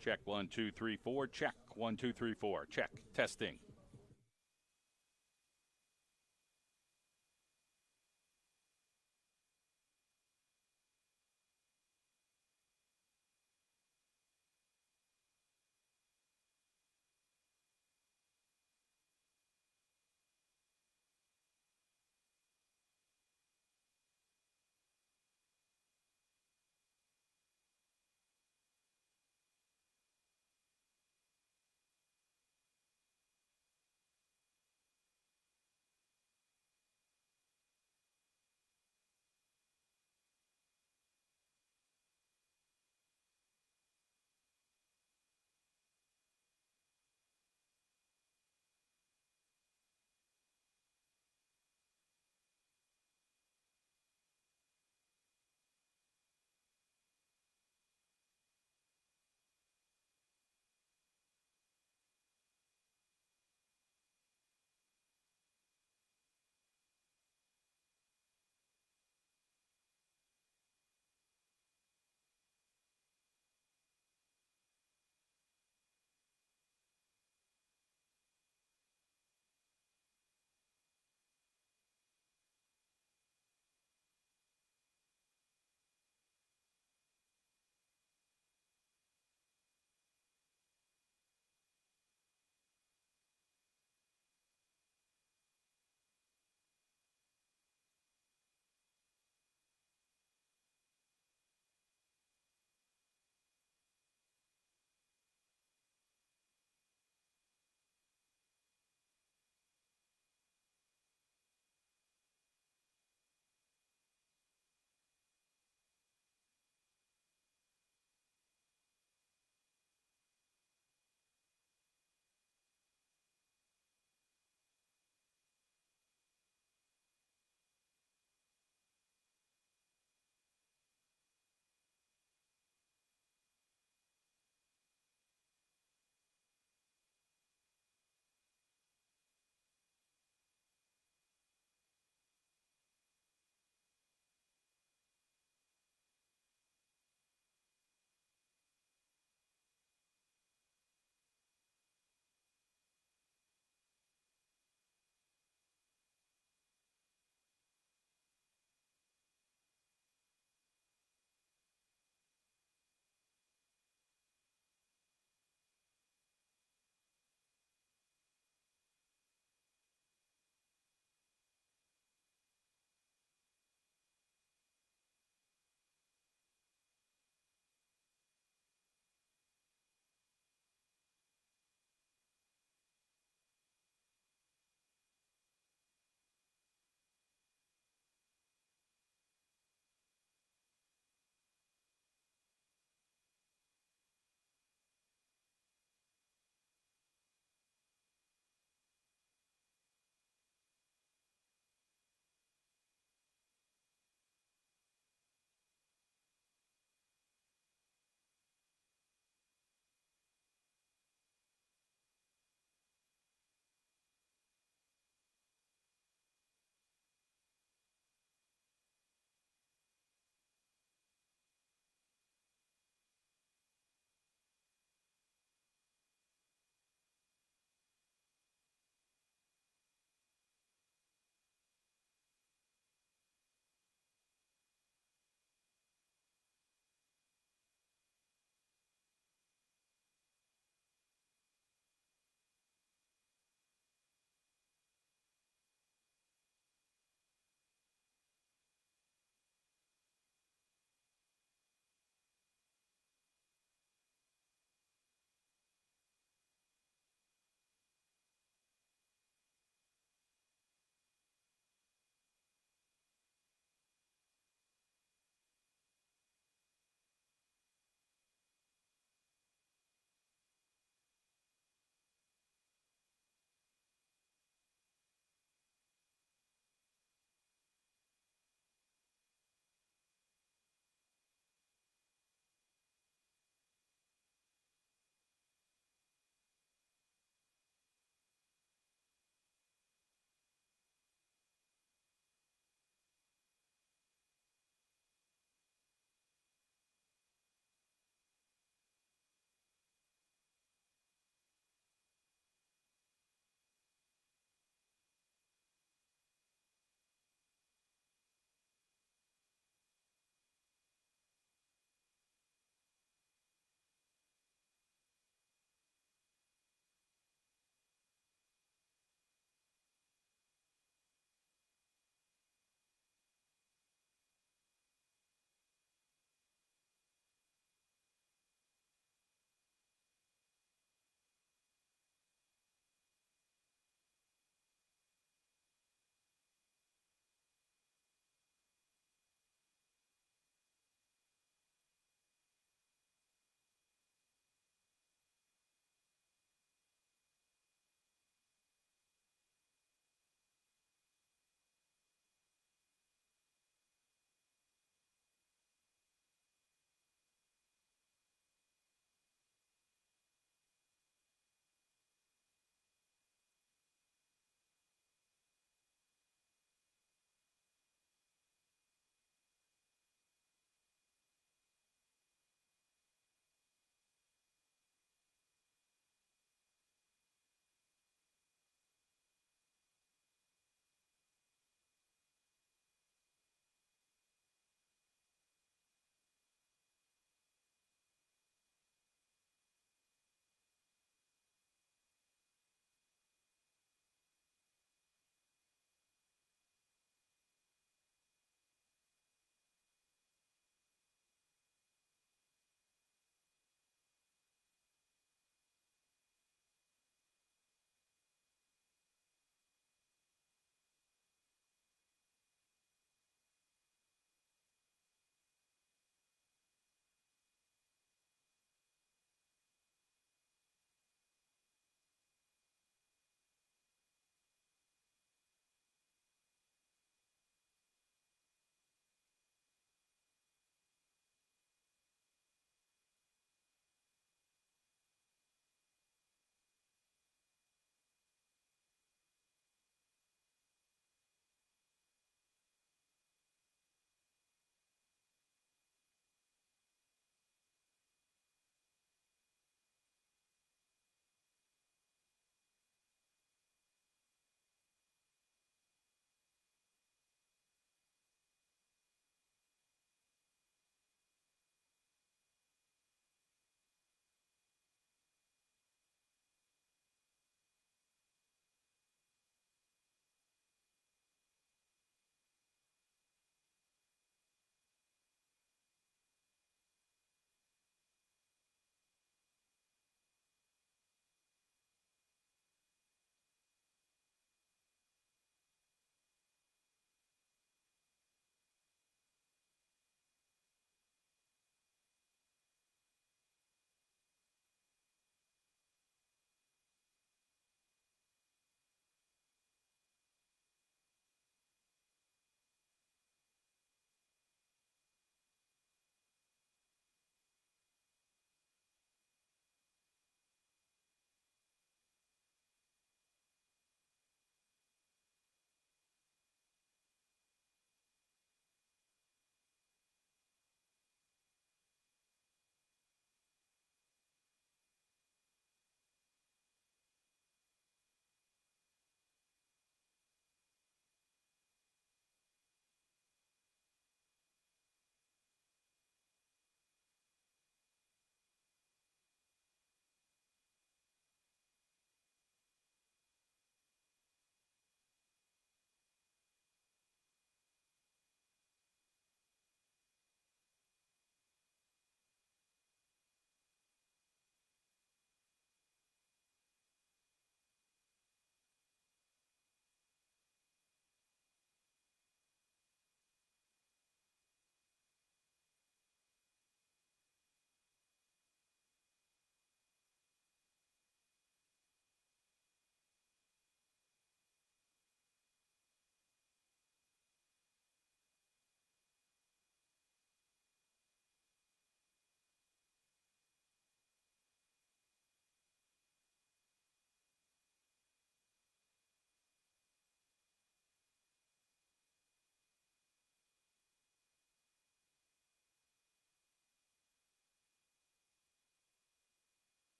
Check 1, 2, 3, 4. Check 1, 2, 3, 4. Check. Testing.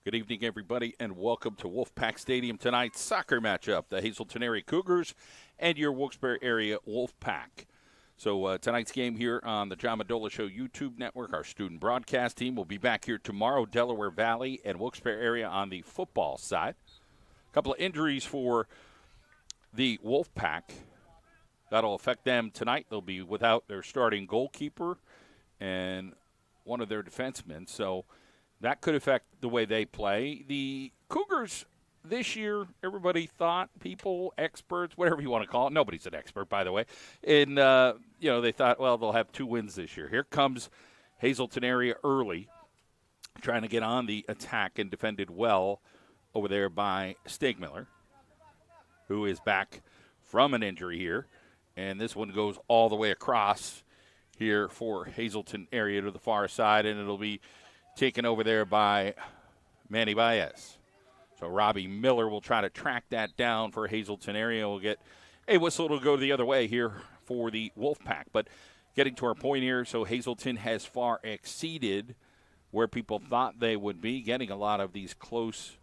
Good evening, everybody, and welcome to Wolfpack Stadium tonight's soccer matchup, the Hazleton area Cougars and your Wilkes-Barrea area Wolfpack. So tonight's game here on the John Madola Show YouTube network, our student broadcast team will be back here tomorrow, Delaware Valley and Wilkes-Barrea area on the football side. A couple of injuries for the Wolfpack. That'll affect them tonight. They'll be without their starting goalkeeper and one of their defensemen, so that could affect the way they play. The Cougars this year, everybody thought, people, experts, whatever you want to call it. Nobody's an expert, by the way. And, they thought, well, they'll have 2 wins this year. Here comes Hazleton area early, trying to get on the attack and defended well over there by Stegmiller, who is back from an injury here. And this one goes all the way across here for Hazleton area to the far side, and it'll be taken over there by Manny Baez. So Robbie Miller will try to track that down for Hazleton area. We'll get a whistle to go the other way here for the Wolfpack. But getting to our point here, so Hazleton has far exceeded where people thought they would be, getting a lot of these close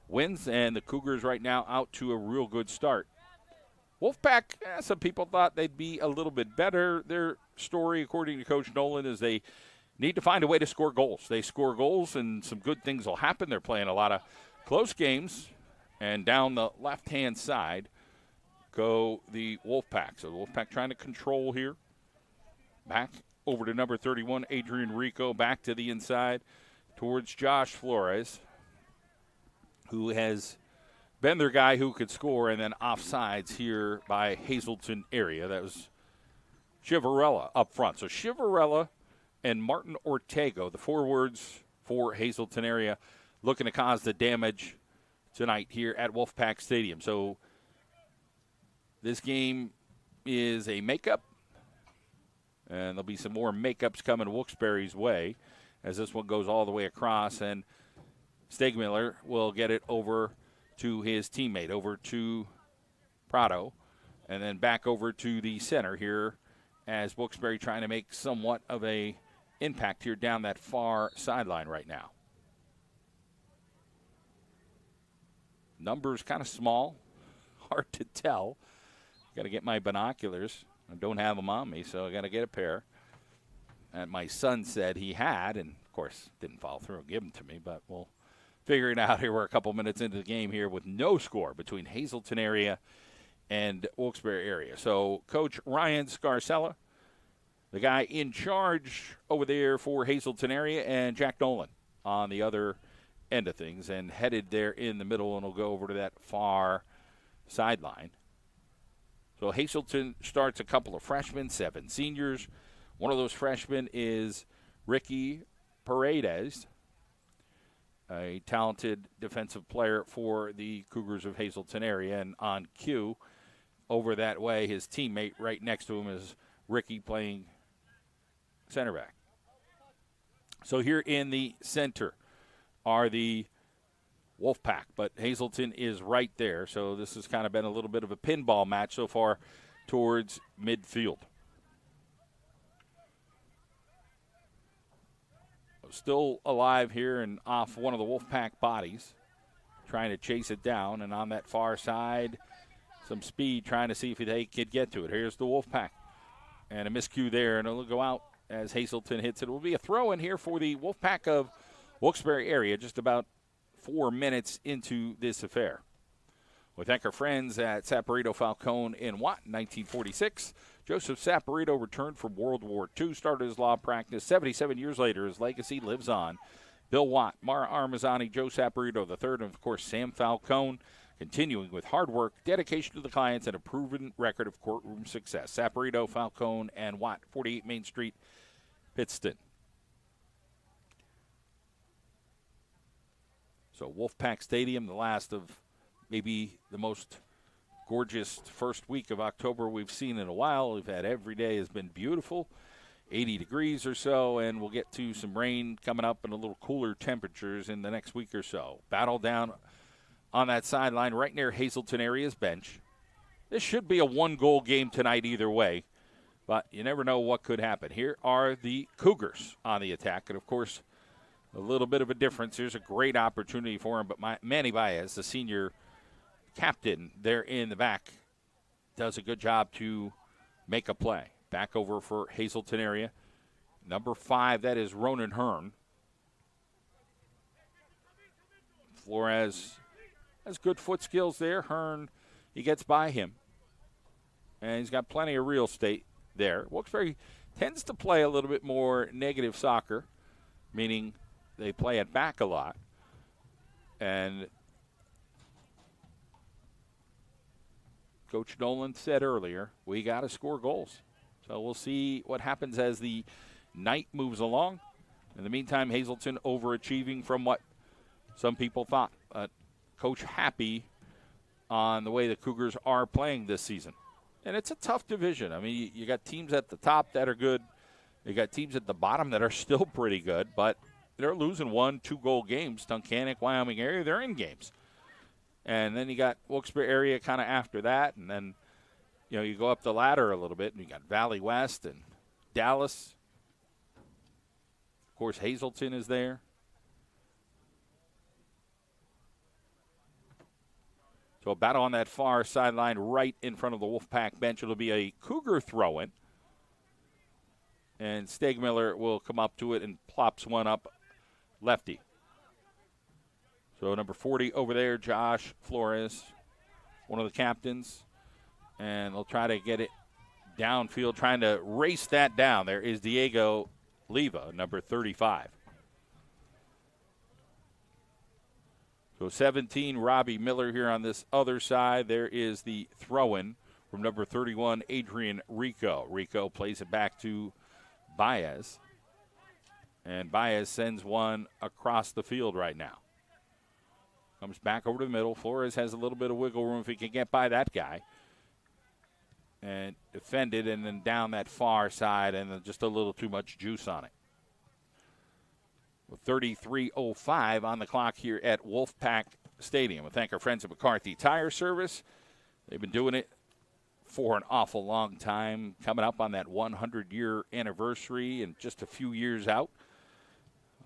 wins, and the Cougars right now out to a real good start. Wolfpack, some people thought they'd be a little bit better. Their story, according to Coach Nolan, is they need to find a way to score goals. They score goals, and some good things will happen. They're playing a lot of close games. And down the left-hand side go the Wolfpack. So the Wolfpack trying to control here. Back over to number 31, Adrian Rico. Back to the inside towards Josh Flores, who has been their guy who could score. And then offsides here by Hazleton area. That was Chivarella up front. So Chivarella and Martin Ortego, the forwards for Hazleton area, looking to cause the damage tonight here at Wolfpack Stadium. So this game is a makeup, and there'll be some more makeups coming Wilkes-Barrea's way as this one goes all the way across, and Stegmiller will get it over to his teammate, over to Prado, and then back over to the center here as Wilkes-Barre trying to make somewhat of a impact here down that far sideline right now. Numbers kind of small, hard to tell. Got to get my binoculars. I don't have them on me, so I got to get a pair. And my son said he had, and of course didn't follow through and give them to me, but we'll figure it out here. We're a couple minutes into the game here with no score between Hazleton area and Wilkes-Barre area. So Coach Ryan Scarcella, the guy in charge over there for Hazleton area, and Jack Nolan on the other end of things, and headed there in the middle, and will go over to that far sideline. So Hazleton starts a couple of freshmen, 7 seniors. One of those freshmen is Ricky Paredes, a talented defensive player for the Cougars of Hazleton area, and on cue over that way, his teammate right next to him is Ricky playing center back. So here in the center are the Wolfpack, but Hazleton is right there. So this has kind of been a little bit of a pinball match so far towards midfield. Still alive here and off one of the Wolfpack bodies, trying to chase it down, and on that far side, some speed trying to see if they could get to it. Here's the Wolfpack, and a miscue there, and it'll go out as Hazleton hits it. It will be a throw in here for the Wolfpack of Wilkes-Barre area, just about 4 minutes into this affair. We thank our friends at Saporito Falcone in Watt, 1946. Joseph Saporito returned from World War II, started his law practice. 77 years later, his legacy lives on. Bill Watt, Mara Armazzani, Joe Saporito III, and, of course, Sam Falcone, continuing with hard work, dedication to the clients, and a proven record of courtroom success. Saporito, Falcone, and Watt, 48 Main Street, Pittston. So Wolfpack Stadium, the last of maybe the most gorgeous first week of October we've seen in a while. We've had every day has been beautiful, 80 degrees or so, and we'll get to some rain coming up and a little cooler temperatures in the next week or so. Battle down on that sideline right near Hazleton area's bench. This should be a one-goal game tonight either way, but you never know what could happen. Here are the Cougars on the attack, and, of course, a little bit of a difference. Here's a great opportunity for him, but Manny Baez, the senior captain there in the back, does a good job to make a play. Back over for Hazleton area. Number 5, that is Ronan Hearn. Flores has good foot skills there. Hearn, he gets by him. And he's got plenty of real estate there. Wilkes-Barre tends to play a little bit more negative soccer, meaning they play it back a lot. And Coach Nolan said earlier, we got to score goals. So we'll see what happens as the night moves along. In the meantime, Hazleton overachieving from what some people thought. Coach happy on the way the Cougars are playing this season. And it's a tough division. I mean, you got teams at the top that are good. You got teams at the bottom that are still pretty good, but they're losing 1-2-goal games. Tunkhannock, Wyoming area, they're in games. And then you got Wilkes-Barre area kind of after that, and then you go up the ladder a little bit, and you got Valley West and Dallas. Of course, Hazleton is there. So a battle on that far sideline right in front of the Wolfpack bench. It'll be a Cougar throw-in. And Stegmiller will come up to it and plops one up lefty. So number 40 over there, Josh Flores, one of the captains. And they'll try to get it downfield, trying to race that down. There is Diego Leva, number 35. So 17, Robbie Miller here on this other side. There is the throw-in from number 31, Adrian Rico. Rico plays it back to Baez. And Baez sends one across the field right now. Comes back over to the middle. Flores has a little bit of wiggle room if he can get by that guy. And defended, and then down that far side, and then just a little too much juice on it. With 33:05 on the clock here at Wolfpack Stadium. We thank our friends at McCarthy Tire Service. They've been doing it for an awful long time, coming up on that 100-year anniversary and just a few years out.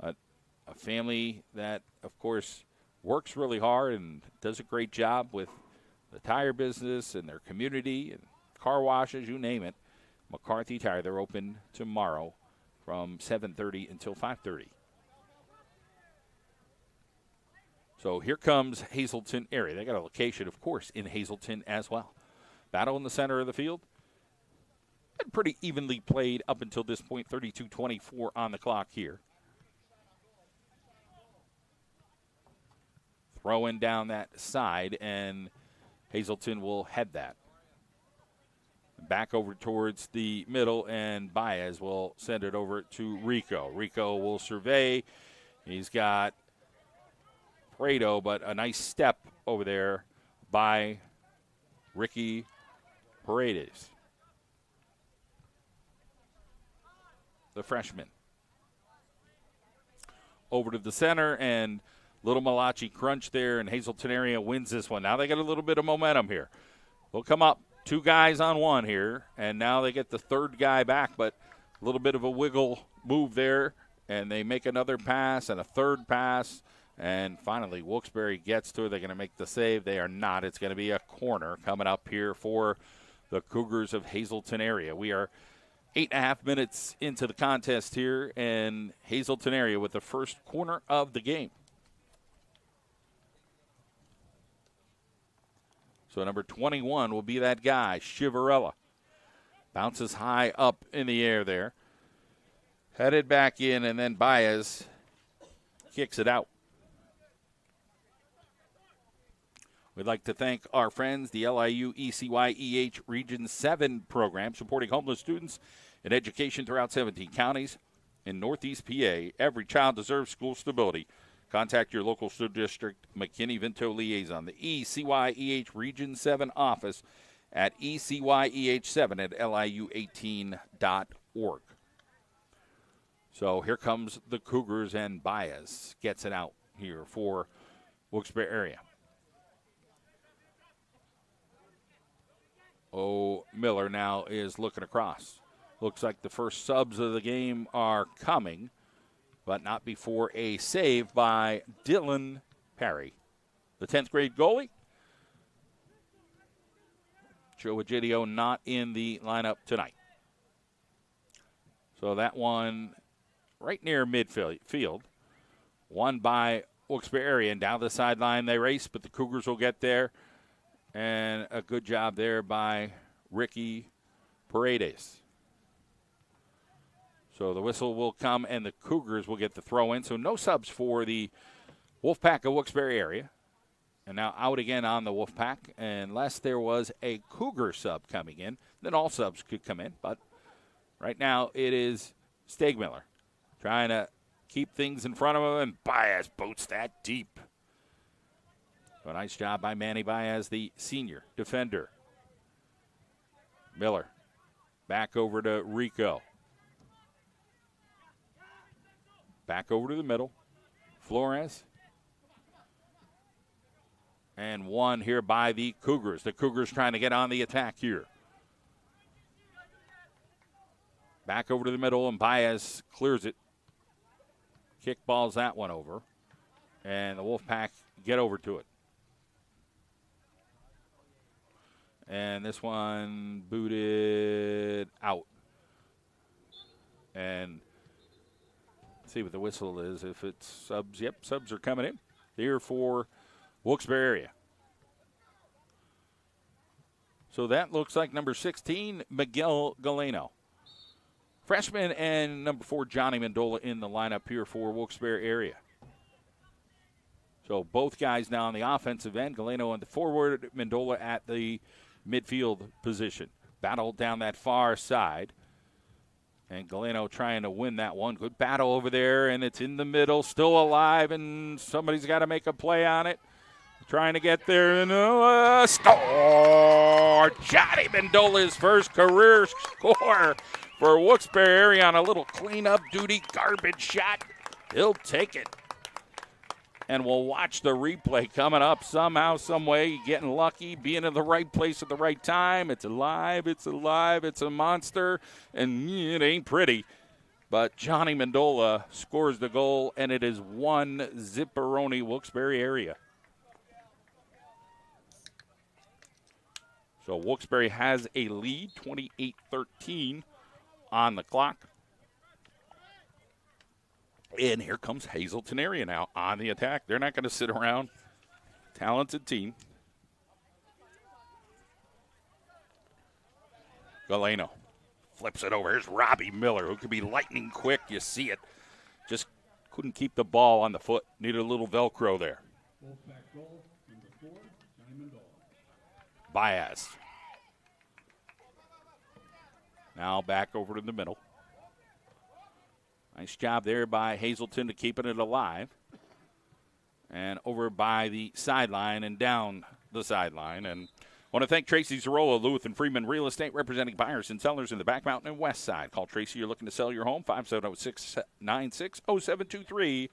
A family that, of course, works really hard and does a great job with the tire business and their community and car washes, you name it. McCarthy Tire, they're open tomorrow from 7:30 until 5:30. So here comes Hazleton area. They got a location, of course, in Hazleton as well. Battle in the center of the field. Been pretty evenly played up until this point, 32-24 on the clock here. Throwing down that side, and Hazleton will head that. Back over towards the middle, and Baez will send it over to Rico. Rico will survey. He's got Prado, but a nice step over there by Ricky Paredes, the freshman. Over to the center, and little Malachi crunch there, and Hazleton area wins this one. Now they got a little bit of momentum here. They'll come up, 2 guys on 1 here, and now they get the 3rd guy back, but a little bit of a wiggle move there, and they make another pass and a 3rd pass. And finally, Wilkes-Barre gets to it. They're going to make the save. They are not. It's going to be a corner coming up here for the Cougars of Hazleton area. We are 8.5 minutes into the contest here, and Hazleton area with the first corner of the game. So number 21 will be that guy, Chivarella. Bounces high up in the air there. Headed back in, and then Baez kicks it out. We'd like to thank our friends, the LIU ECY-EH Region 7 program, supporting homeless students in education throughout 17 counties. In Northeast PA, every child deserves school stability. Contact your local school district McKinney-Vento liaison, the ECY-EH Region 7 office at ECYEH7 at LIU18.org. So here comes the Cougars, and Baez gets it out here for Wilkes-Barre area. Miller now is looking across. Looks like the first subs of the game are coming. but not before a save by Dylan Perry. The 10th grade goalie. Joe Egidio not in the lineup tonight. So that one right near midfield. Won by Wilkes-Barrea, and down the sideline they race, but the Cougars will get there. And a good job there by Ricky Paredes. So the whistle will come, and the Cougars will get the throw in. So no subs for the Wolfpack of Wilkes-Barre area. And now out again on the Wolfpack, unless there was a Cougar sub coming in. Then all subs could come in. But right now it is Stegmiller trying to keep things in front of him, and Baez boats that deep. So a nice job by Manny Baez, the senior defender. Miller back over to Rico. Back over to the middle. Flores. And one here by the Cougars. The Cougars trying to get on the attack here. Back over to the middle, and Baez clears it. Kickballs that one over. And the Wolfpack get over to it. And this one booted out. And see what the whistle is. If it's subs, yep, subs are coming in here for Wilkes-Barre area. So that looks like number 16, Miguel Galeno. Freshman, and number 4, Johnny Mendola in the lineup here for Wilkes-Barre area. So both guys now on the offensive end. Galeno on the forward, Mendola at the midfield position. Battle down that far side. And Galeno trying to win that one. Good battle over there, and it's in the middle, still alive, and somebody's got to make a play on it. Trying to get there, and score! Johnny Mendola's first career score for Wilkes-Barre area on a little cleanup duty garbage shot. He'll take it. And we'll watch the replay coming up somehow, some way, getting lucky, being in the right place at the right time. It's alive, it's a monster, and it ain't pretty. But Johnny Mendola scores the goal, and it is 1-0 Wilkes-Barre area. So Wilkes-Barre has a lead, 28-13 on the clock. And here comes Hazleton area now on the attack. They're not going to sit around. Talented team. Galeno flips it over. Here's Robbie Miller, who could be lightning quick. You see it. Just couldn't keep the ball on the foot. Needed a little Velcro there. Wolfpack goal, number 4, Johnny Mendola. Baez. Now back over to the middle. Nice job there by Hazleton to keeping it alive. And over by the sideline and down the sideline. And I want to thank Tracy Zarola, Lewis and Freeman Real Estate, representing buyers and sellers in the Back Mountain and West Side. Call Tracy. You're looking to sell your home, 570-696-0723.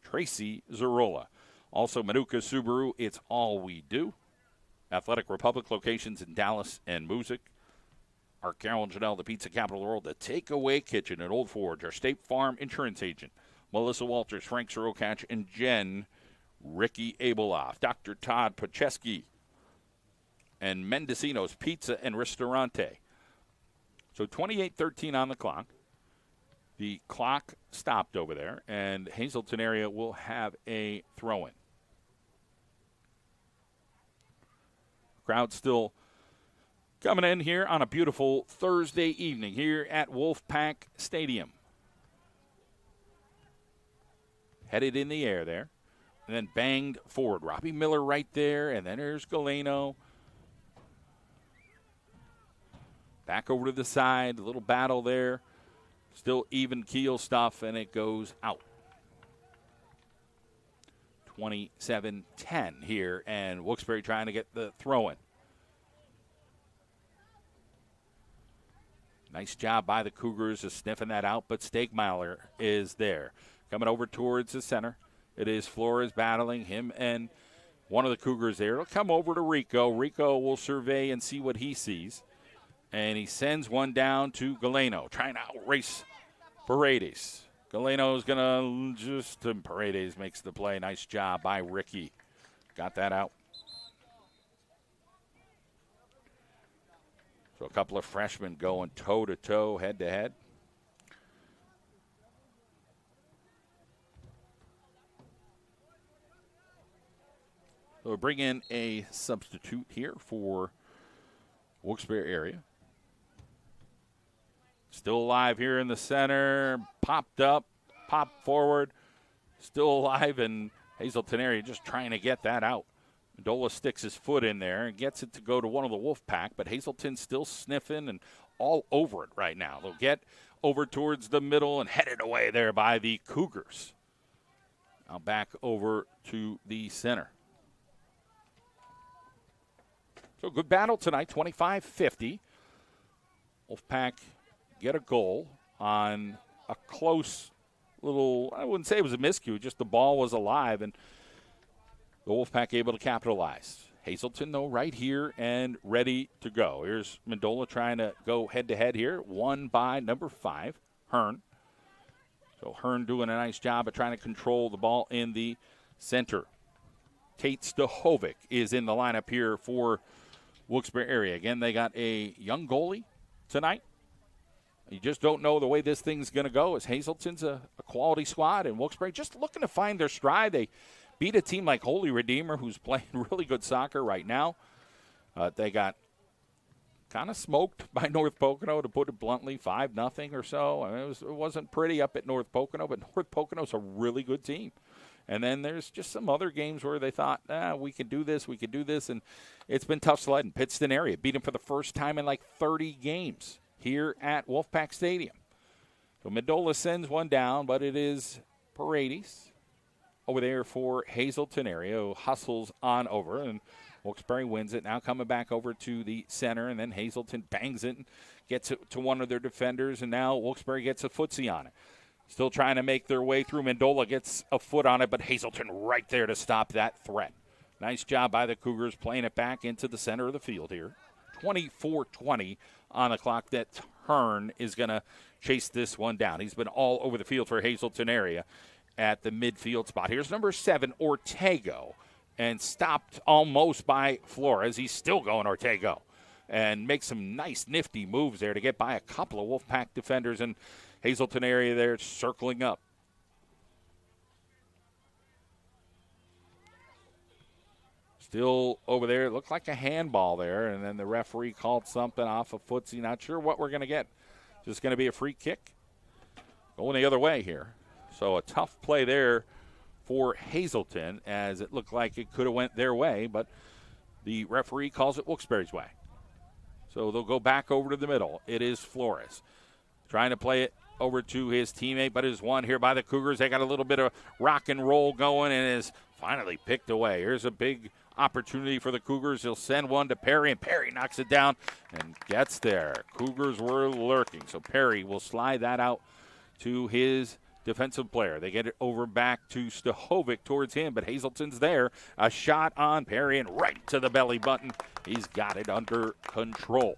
Tracy Zarola. Also, Manuka Subaru, it's all we do. Athletic Republic locations in Dallas and Moosic. Our Carol and Janelle, the pizza capital of the world, the Takeaway Kitchen at Old Forge, our State Farm insurance agent, Melissa Walters, Frank Sorokach, and Jen Ricky Abeloff, Dr. Todd Pacheski, and Mendocino's Pizza and Ristorante. So 28-13 on the clock. The clock stopped over there, and Hazleton area will have a throw-in. Crowd still coming in here on a beautiful Thursday evening here at Wolfpack Stadium. Headed in the air there, and then banged forward. Robbie Miller right there, and then there's Galeno. Back over to the side, a little battle there. Still even keel stuff, and it goes out. 27-10 here, and Wilkes-Barre trying to get the throw-in. Nice job by the Cougars of sniffing that out, but Stegmiller is there. Coming over towards the center. It is Flores battling him and one of the Cougars there. It'll come over to Rico. Rico will survey and see what he sees. And he sends one down to Galeno, trying to outrace Paredes. Galeno's going to just, Paredes makes the play. Nice job by Ricky. Got that out. So a couple of freshmen going toe-to-toe, head-to-head. So we'll bring in a substitute here for Wilkes-Barre area. Still alive here in the center. Popped up, popped forward. Still alive, and Hazleton area just trying to get that out. Mendola sticks his foot in there and gets it to go to one of the Wolfpack, but Hazleton's still sniffing and all over it right now. They'll get over towards the middle and headed away there by the Cougars. Now back over to the center. So good battle tonight, 25-50. Wolfpack get a goal on a close little, I wouldn't say it was a miscue, just the ball was alive, and the Wolfpack able to capitalize. Hazleton, though, right here and ready to go. Here's Mendola trying to go head-to-head here, won by number 5, Hearn. So Hearn doing a nice job of trying to control the ball in the center. Tate Stahovic is in the lineup here for Wilkes-Barre area. Again, they got a young goalie tonight. You just don't know the way this thing's going to go, as Hazleton's a quality squad, and Wilkes-Barre just looking to find their stride. They beat a team like Holy Redeemer, who's playing really good soccer right now. They got kind of smoked by North Pocono, to put it bluntly, 5-0 or so. I mean, it wasn't pretty up at North Pocono, but North Pocono's a really good team. And then there's just some other games where they thought, we can do this, and it's been tough sledding. Pittston area beat them for the first time in like 30 games here at Wolfpack Stadium. So Mendola sends one down, but it is Paredes over there for Hazleton area, who hustles on over, and Wilkes-Barre wins it. Now coming back over to the center, and then Hazleton bangs it and gets it to one of their defenders, and now Wilkes-Barre gets a footsie on it. Still trying to make their way through. Mendola gets a foot on it, but Hazleton right there to stop that threat. Nice job by the Cougars playing it back into the center of the field here. 24-20 on the clock. That Hearn is going to chase this one down. He's been all over the field for Hazleton area at the midfield spot. Here's number 7, Ortego, and stopped almost by Flores. He's still going Ortego and makes some nice nifty moves there to get by a couple of Wolfpack defenders, and Hazleton area there circling up. Still over there. It looked like a handball there, and then the referee called something off a footsie. Not sure what we're going to get. Just going to be a free kick. Going the other way here. So a tough play there for Hazleton, as it looked like it could have went their way, but the referee calls it Wilkes-Barre's way. So they'll go back over to the middle. It is Flores trying to play it over to his teammate, but is won here by the Cougars. They got a little bit of rock and roll going and is finally picked away. Here's a big opportunity for the Cougars. He'll send one to Perry, and Perry knocks it down and gets there. Cougars were lurking, so Perry will slide that out to his defensive player. They get it over back to Stahovic towards him, but Hazleton's there. A shot on Perry and right to the belly button. He's got it under control.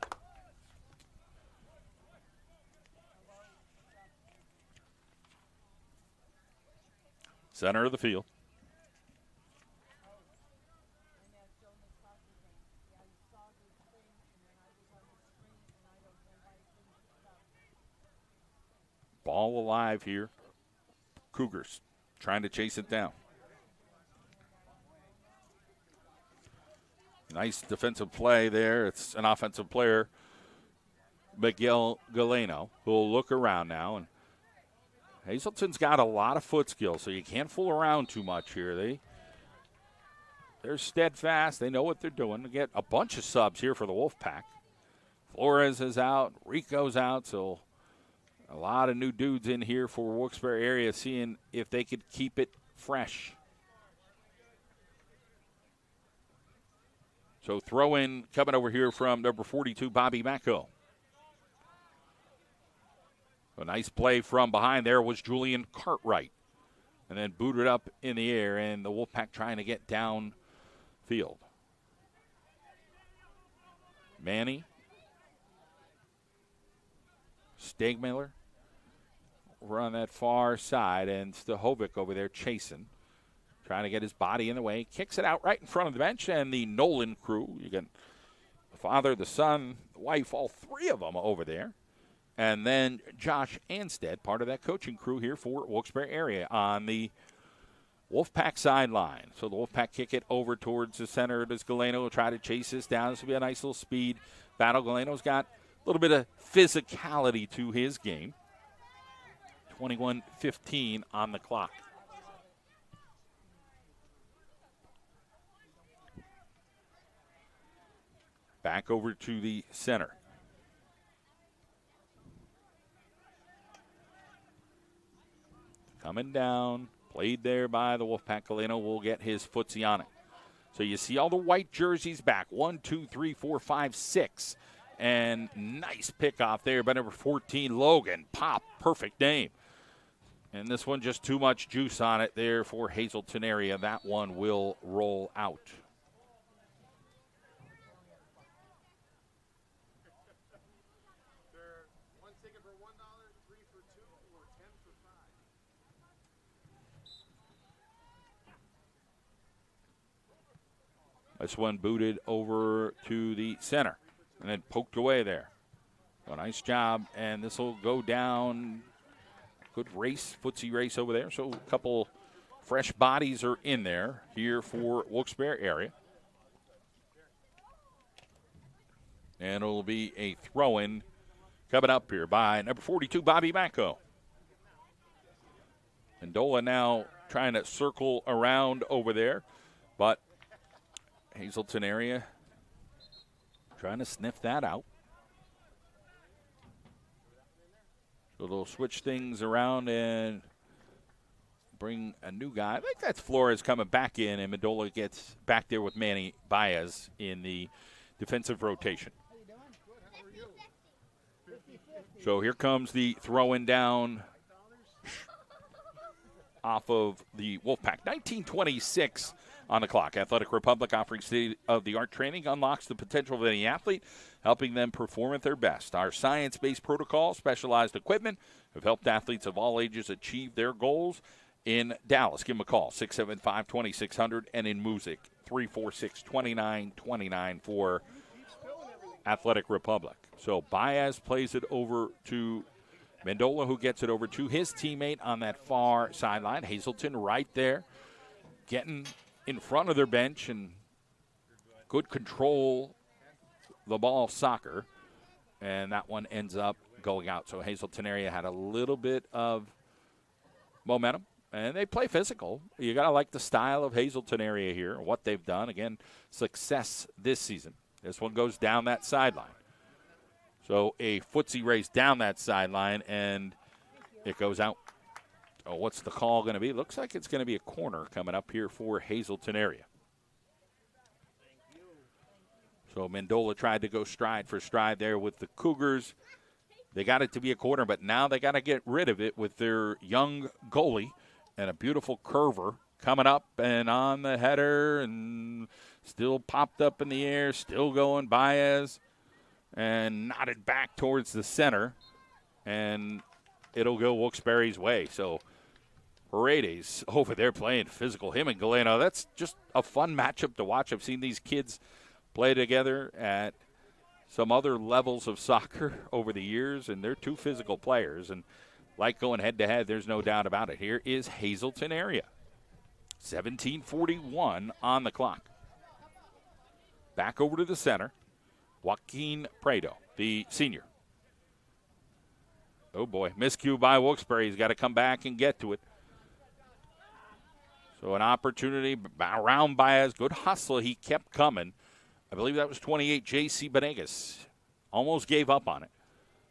Center of the field. Ball alive here. Cougars trying to chase it down. Nice defensive play there. It's an offensive player, Miguel Galeno, who will look around now. And Hazleton's got a lot of foot skills, so you can't fool around too much here. They're steadfast. They know what they're doing. They get a bunch of subs here for the Wolfpack. Flores is out. Rico's out, so a lot of new dudes in here for Wilkes-Barre area, seeing if they could keep it fresh. So throw in coming over here from number 42, Bobby Macco. A nice play from behind there was Julian Cartwright. And then booted up in the air, and the Wolfpack trying to get downfield. Manny. Stegmiller. over on that far side, and Stahovic over there chasing, trying to get his body in the way. Kicks it out right in front of the bench, and the Nolan crew, you got the father, the son, the wife, all three of them over there. And then Josh Anstead, part of that coaching crew here for Wilkes-Barre area on the Wolfpack sideline. So the Wolfpack kick it over towards the center. Does Galeno try to chase this down? This will be a nice little speed battle. Galeno's got a little bit of physicality to his game. 21:15 on the clock. Back over to the center. Coming down, played there by the Wolfpack. Galeno will get his footsie on it. So you see all the white jerseys back. 1, 2, 3, 4, 5, 6. And nice pickoff there by number 14, Logan. Pop, perfect name. And this one just too much juice on it there for Hazleton area. That one will roll out. This one booted over to the center and then poked away there. So nice job, and this will go down. Good race, footsie race over there. So a couple fresh bodies are in there here for Wilkes-Barre area. And it'll be a throw-in coming up here by number 42, Bobby Macco. Mendola now trying to circle around over there, but Hazleton area trying to sniff that out. So they'll switch things around and bring a new guy. I think that's Flores coming back in, and Mendola gets back there with Manny Baez in the defensive rotation. So here comes the throw-in down off of the Wolfpack. 19:26 on the clock. Athletic Republic, offering state-of-the-art training, unlocks the potential of any athlete, helping them perform at their best. Our science-based protocol, specialized equipment, have helped athletes of all ages achieve their goals in Dallas. Give them a call, 675-2600, and in Music, 346-2929 for Athletic Republic. So Baez plays it over to Mendola, who gets it over to his teammate on that far sideline. Hazleton right there, getting in front of their bench and good control the ball soccer, and that one ends up going out. So Hazleton area had a little bit of momentum, and they play physical. You got to like the style of Hazleton area here, what they've done. Again, success this season. This one goes down that sideline. So a footsie race down that sideline, and it goes out. Oh, what's the call going to be? Looks like it's going to be a corner coming up here for Hazleton area. So Mendola tried to go stride for stride there with the Cougars. They got it to be a corner, but now they got to get rid of it with their young goalie and a beautiful curver coming up and on the header and still popped up in the air, still going Baez and nodded back towards the center, and it'll go Wilkes-Barre's way. So Paredes over there playing physical. Him and Galeno, that's just a fun matchup to watch. I've seen these kids play together at some other levels of soccer over the years, and they're two physical players. And like going head-to-head, there's no doubt about it. Here is Hazleton area. 17:41 on the clock. Back over to the center. Joaquin Prado, the senior. Oh, boy. Miscue by Wilkes-Barre. He's got to come back and get to it. So an opportunity around Baez. Good hustle. He kept coming. I believe that was 28, J.C. Benegas. Almost gave up on it,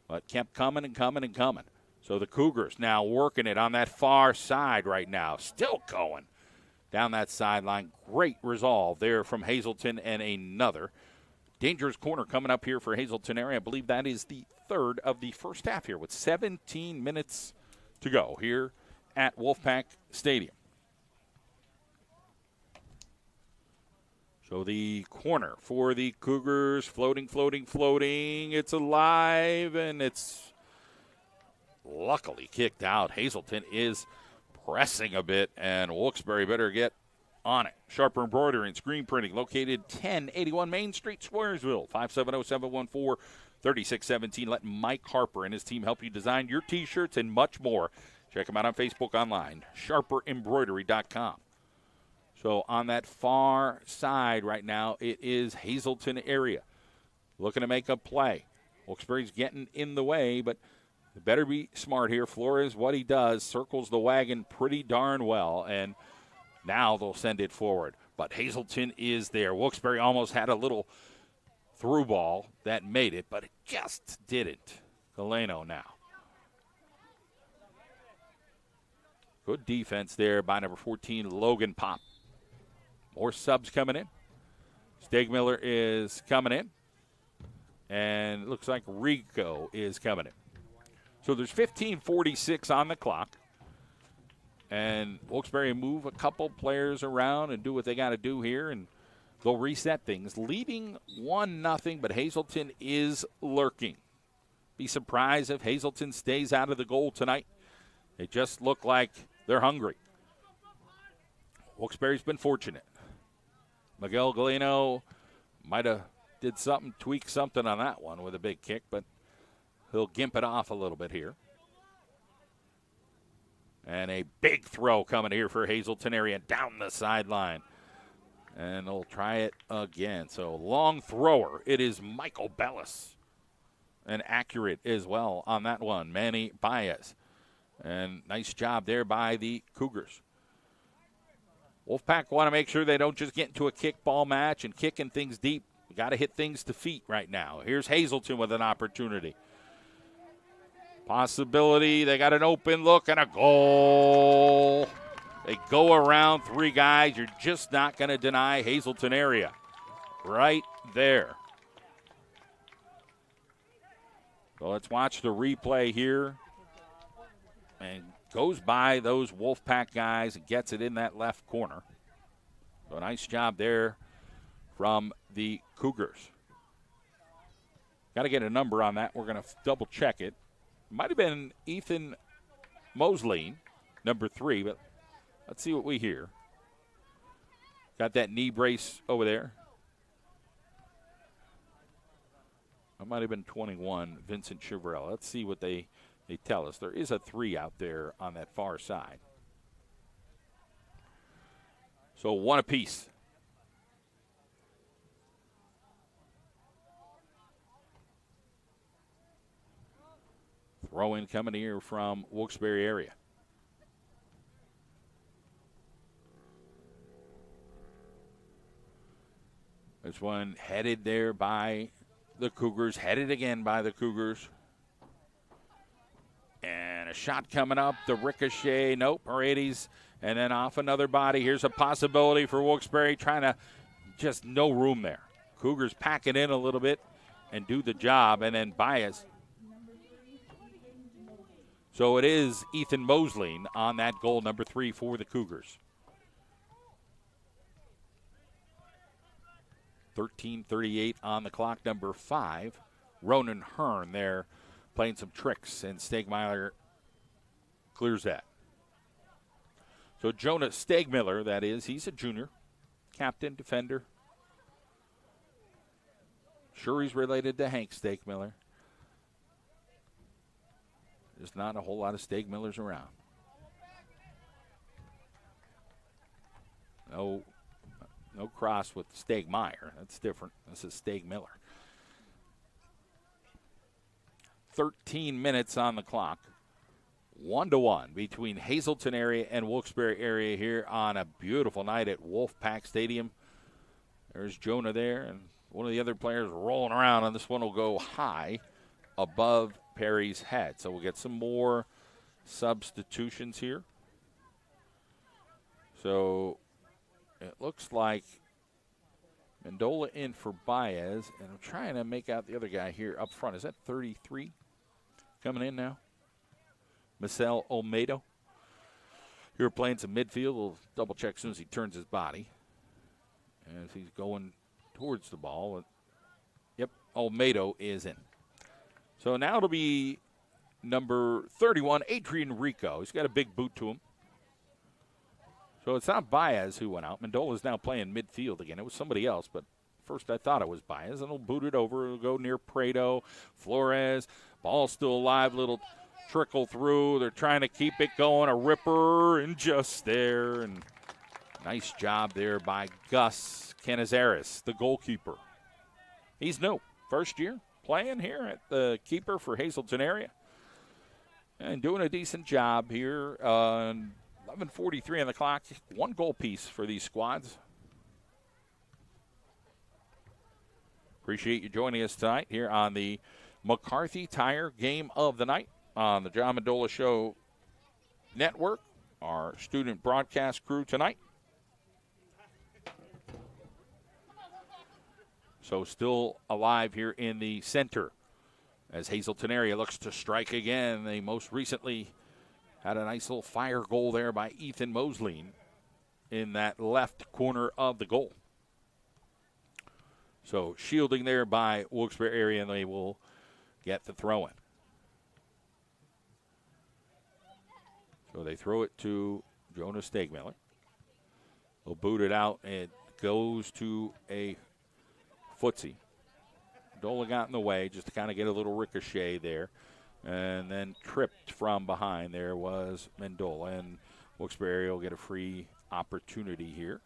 but kept coming and coming and coming. So the Cougars now working it on that far side right now. Still going down that sideline. Great resolve there from Hazleton, and another dangerous corner coming up here for Hazleton area. I believe that is the third of the first half here with 17 minutes to go here at Wolfpack Stadium. So the corner for the Cougars, floating. It's alive, and it's luckily kicked out. Hazleton is pressing a bit, and Wilkes-Barre better get on it. Sharper Embroidery and Screen Printing, located 1081 Main Street, Squaresville, 570-714-3617. Let Mike Harper and his team help you design your T-shirts and much more. Check them out on Facebook, online, sharperembroidery.com. So on that far side right now, it is Hazleton area. Looking to make a play. Wilkes-Barre's getting in the way, but they better be smart here. Flores, what he does, circles the wagon pretty darn well, and now they'll send it forward. But Hazleton is there. Wilkes-Barre almost had a little through ball that made it, but it just didn't. Galeno now. Good defense there by number 14, Logan Pop. More subs coming in. Stegmiller is coming in. And it looks like Rico is coming in. So there's 15:46 on the clock. And Wilkes-Barre move a couple players around and do what they got to do here, and they'll reset things. Leading 1-0, but Hazleton is lurking. Be surprised if Hazleton stays out of the goal tonight. They just look like they're hungry. Wilkes-Barre's been fortunate. Miguel Galeno might have did something, tweak something on that one with a big kick, but he'll gimp it off a little bit here. And a big throw coming here for Hazleton area down the sideline. And they'll try it again. So long thrower. It is Michael Bellis. And accurate as well on that one. Manny Baez. And nice job there by the Cougars. Wolfpack want to make sure they don't just get into a kickball match and kicking things deep. We got to hit things to feet right now. Here's Hazleton with an opportunity. Possibility. They got an open look and a goal. They go around three guys. You're just not going to deny Hazleton area. Right there. So let's watch the replay here. And goes by those Wolfpack guys and gets it in that left corner. So nice job there from the Cougars. Got to get a number on that. We're going to double check it. Might have been Ethan Mosley, number 3, but let's see what we hear. Got that knee brace over there. That might have been 21, Vincent Chevrel. Let's see what they tell us. There is a 3 out there on that far side. So 1 apiece. Throw-in coming here from Wilkes-Barre area. This one headed there by the Cougars. Headed again by the Cougars. And a shot coming up. The ricochet. Nope. Paredes. And then off another body. Here's a possibility for Wilkes-Barre. Trying to just no room there. Cougars pack it in a little bit and do the job. And then Baez. So it is Ethan Mosley on that goal, number 3 for the Cougars. 13:38 on the clock, number 5. Ronan Hearn there playing some tricks, and Stegmiller clears that. So Jonah Stegmiller, that is, he's a junior, captain, defender. Sure he's related to Hank Stegmiller. There's not a whole lot of Stegmillers around. No cross with Stegmeyer. That's different. This is Stegmiller. 13 minutes on the clock. 1-1 between Hazleton area and Wilkes-Barre area here on a beautiful night at Wolfpack Stadium. There's Jonah there, and one of the other players rolling around, and this one will go high above Perry's head. So we'll get some more substitutions here. So it looks like Mendola in for Baez, and I'm trying to make out the other guy here up front. Is that 33 coming in now? Marcel Olmedo. Here playing some midfield. We'll double check as soon as he turns his body. As he's going towards the ball. Yep, Olmedo is in. So now it'll be number 31, Adrian Rico. He's got a big boot to him. So it's not Baez who went out. Mendola's now playing midfield again. It was somebody else, but first I thought it was Baez. And he'll boot it over. It'll go near Prado. Flores. Ball's still alive. Little trickle through. They're trying to keep it going. A ripper and just there. And nice job there by Gus Canizares, the goalkeeper. He's new. First year playing here at the keeper for Hazleton area. And doing a decent job here. 11:43 on the clock. One goal piece for these squads. Appreciate you joining us tonight here on the McCarthy Tire Game of the Night on the John Mendola Show Network. Our student broadcast crew tonight. So still alive here in the center as Hazleton area looks to strike again. They most recently had a nice little fire goal there by Ethan Mosley in that left corner of the goal. So shielding there by Wilkes-Barrea area, and they will get the throw-in. So they throw it to Jonas Stegmiller. He'll boot it out. It goes to a footsie. Dola got in the way just to kind of get a little ricochet there. And then tripped from behind. There was Mendola. And Wilkes-Barrea will get a free opportunity here.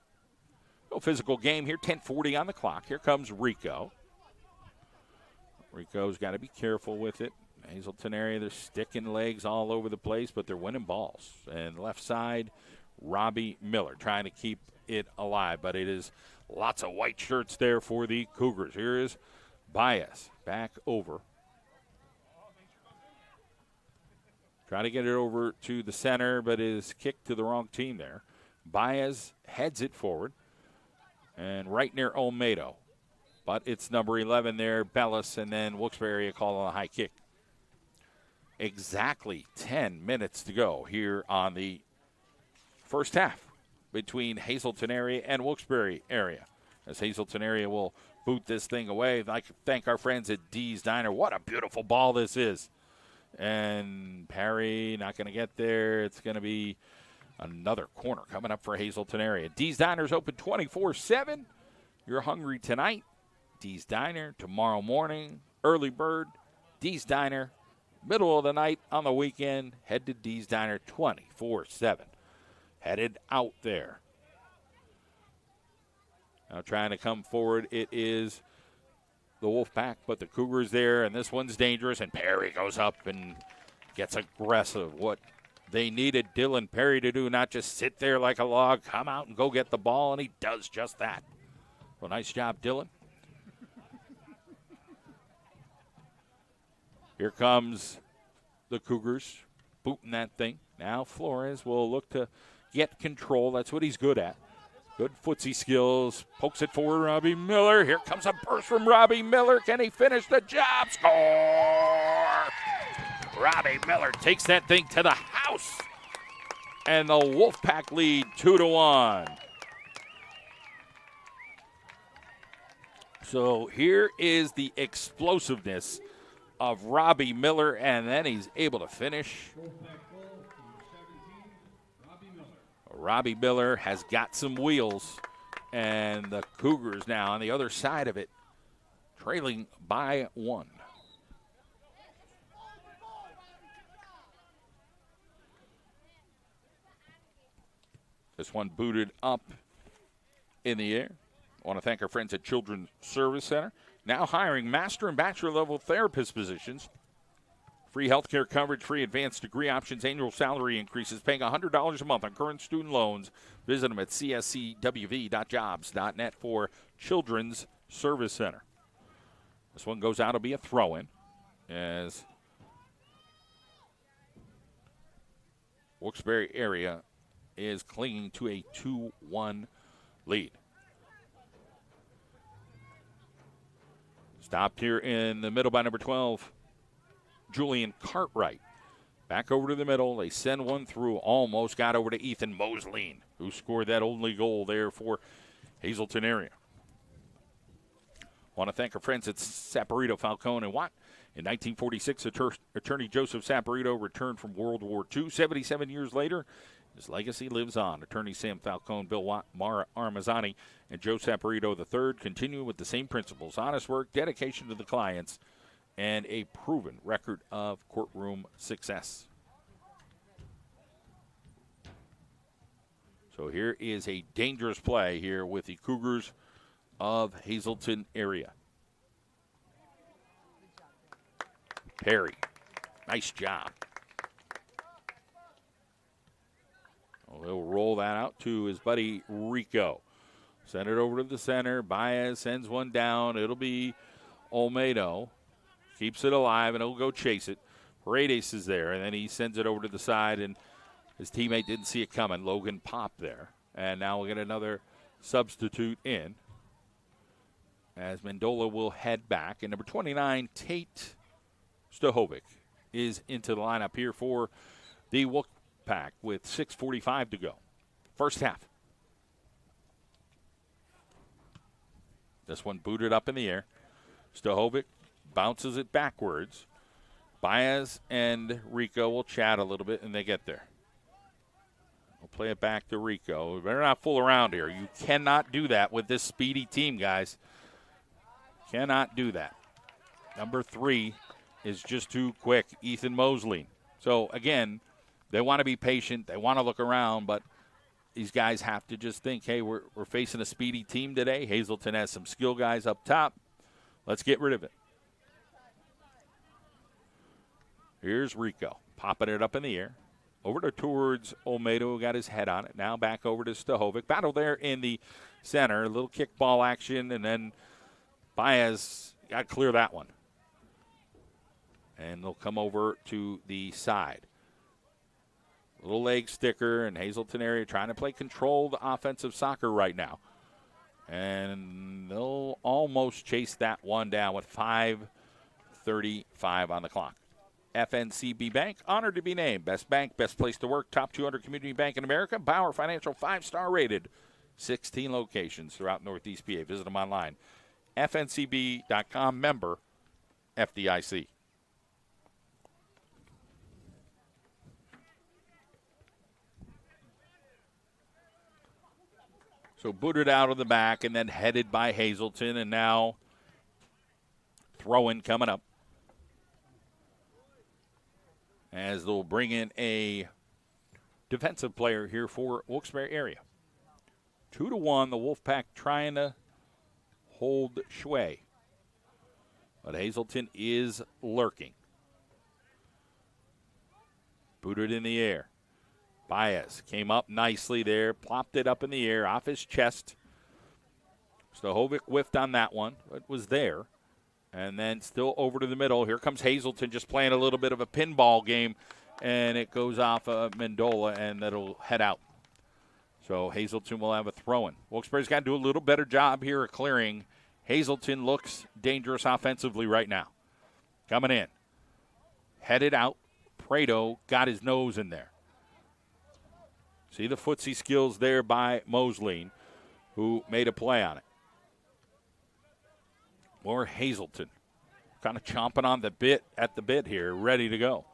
No physical game here. 10:40 on the clock. Here comes Rico. Rico's got to be careful with it. Hazleton area, they're sticking legs all over the place, but they're winning balls. And left side, Robbie Miller trying to keep it alive. But it is lots of white shirts there for the Cougars. Here is Baez back over. Trying to get it over to the center, but is kicked to the wrong team there. Baez heads it forward. And right near Olmedo. But it's number 11 there, Bellis, and then Wilkes-Barrea calling a high kick. Exactly 10 minutes to go here on the first half between Hazleton area and Wilkes-Barre area. As Hazleton area will boot this thing away. I'd like to thank our friends at Dee's Diner. What a beautiful ball this is. And Perry not going to get there. It's going to be another corner coming up for Hazleton area. Dee's Diner's open 24/7. You're hungry tonight. Dee's Diner tomorrow morning. Early bird. Dee's Diner. Middle of the night on the weekend. Head to Dee's Diner 24/7. Headed out there. Now trying to come forward. It is the Wolfpack, but the Cougars there, and this one's dangerous, and Perry goes up and gets aggressive. What they needed Dylan Perry to do, not just sit there like a log, come out and go get the ball, and he does just that. Well, nice job, Dylan. Here comes the Cougars booting that thing. Now Flores will look to get control. That's what he's good at. Good footsie skills. Pokes it forward, Robbie Miller. Here comes a burst from Robbie Miller. Can he finish the job? Score! Robbie Miller takes that thing to the house. And the Wolfpack lead 2-1. So here is the explosiveness of Robbie Miller, and then he's able to finish. Robbie Miller has got some wheels, and the Cougars now on the other side of it, trailing by 1. This one booted up in the air. I want to thank our friends at Children's Service Center. Now hiring master and bachelor level therapist positions. Free health care coverage, free advanced degree options, annual salary increases, paying $100 a month on current student loans. Visit them at cscwv.jobs.net for Children's Service Center. This one goes out to be a throw-in as Wilkes-Barre area is clinging to a 2-1 lead. Stopped here in the middle by number 12. Julian Cartwright. Back over to the middle. They send one through. Almost got over to Ethan Mosley, who scored that only goal there for Hazleton area. Want to thank our friends at Saporito, Falcone, and Watt. In 1946, attorney Joseph Saporito returned from World War II. 77 years later, his legacy lives on. Attorney Sam Falcone, Bill Mara Armazzani, and Joe Saporito III continue with the same principles: honest work, dedication to the clients, and a proven record of courtroom success. So here is a dangerous play here with the Cougars of Hazleton area. Perry, nice job. Well, he'll roll that out to his buddy Rico. Send it over to the center. Baez sends one down. It'll be Olmedo. Keeps it alive, and he'll go chase it. Paredes is there, and then he sends it over to the side, and his teammate didn't see it coming. Logan popped there. And now we'll get another substitute in as Mendola will head back. And number 29, Tate Stahovic, is into the lineup here for the Wolfpack with 6:45 to go. First half. This one booted up in the air. Stahovic bounces it backwards. Baez and Rico will chat a little bit, and they get there. We'll play it back to Rico. We better not fool around here. You cannot do that with this speedy team, guys. Cannot do that. Number 3 is just too quick, Ethan Mosley. So, again, they want to be patient. They want to look around, but these guys have to just think, hey, we're facing a speedy team today. Hazleton has some skill guys up top. Let's get rid of it. Here's Rico, popping it up in the air. Over towards Olmedo, who got his head on it. Now back over to Stahovic. Battle there in the center. A little kickball action, and then Baez got to clear that one. And they'll come over to the side. Little leg sticker, and Hazleton area trying to play controlled offensive soccer right now. And they'll almost chase that one down with 5:35 on the clock. FNCB Bank, honored to be named Best Bank, Best Place to Work, Top 200 Community Bank in America. Bauer Financial, 5-star rated. 16 locations throughout Northeast PA. Visit them online. FNCB.com, member FDIC. So booted out of the back and then headed by Hazleton, and now throw-in coming up. As they'll bring in a defensive player here for Wilkes-Barre area. 2-1, the Wolfpack trying to hold sway. But Hazleton is lurking. Booted in the air. Baez came up nicely there, plopped it up in the air off his chest. Stahovic whiffed on that one, but was there. And then still over to the middle. Here comes Hazleton just playing a little bit of a pinball game, and it goes off of Mendola, and that'll head out. So Hazleton will have a throw-in. Wilkes-Barre's got to do a little better job here of clearing. Hazleton looks dangerous offensively right now. Coming in. Headed out. Prado got his nose in there. See the footsie skills there by Mosley, who made a play on it. More Hazleton. Kind of chomping on the bit here, ready to go.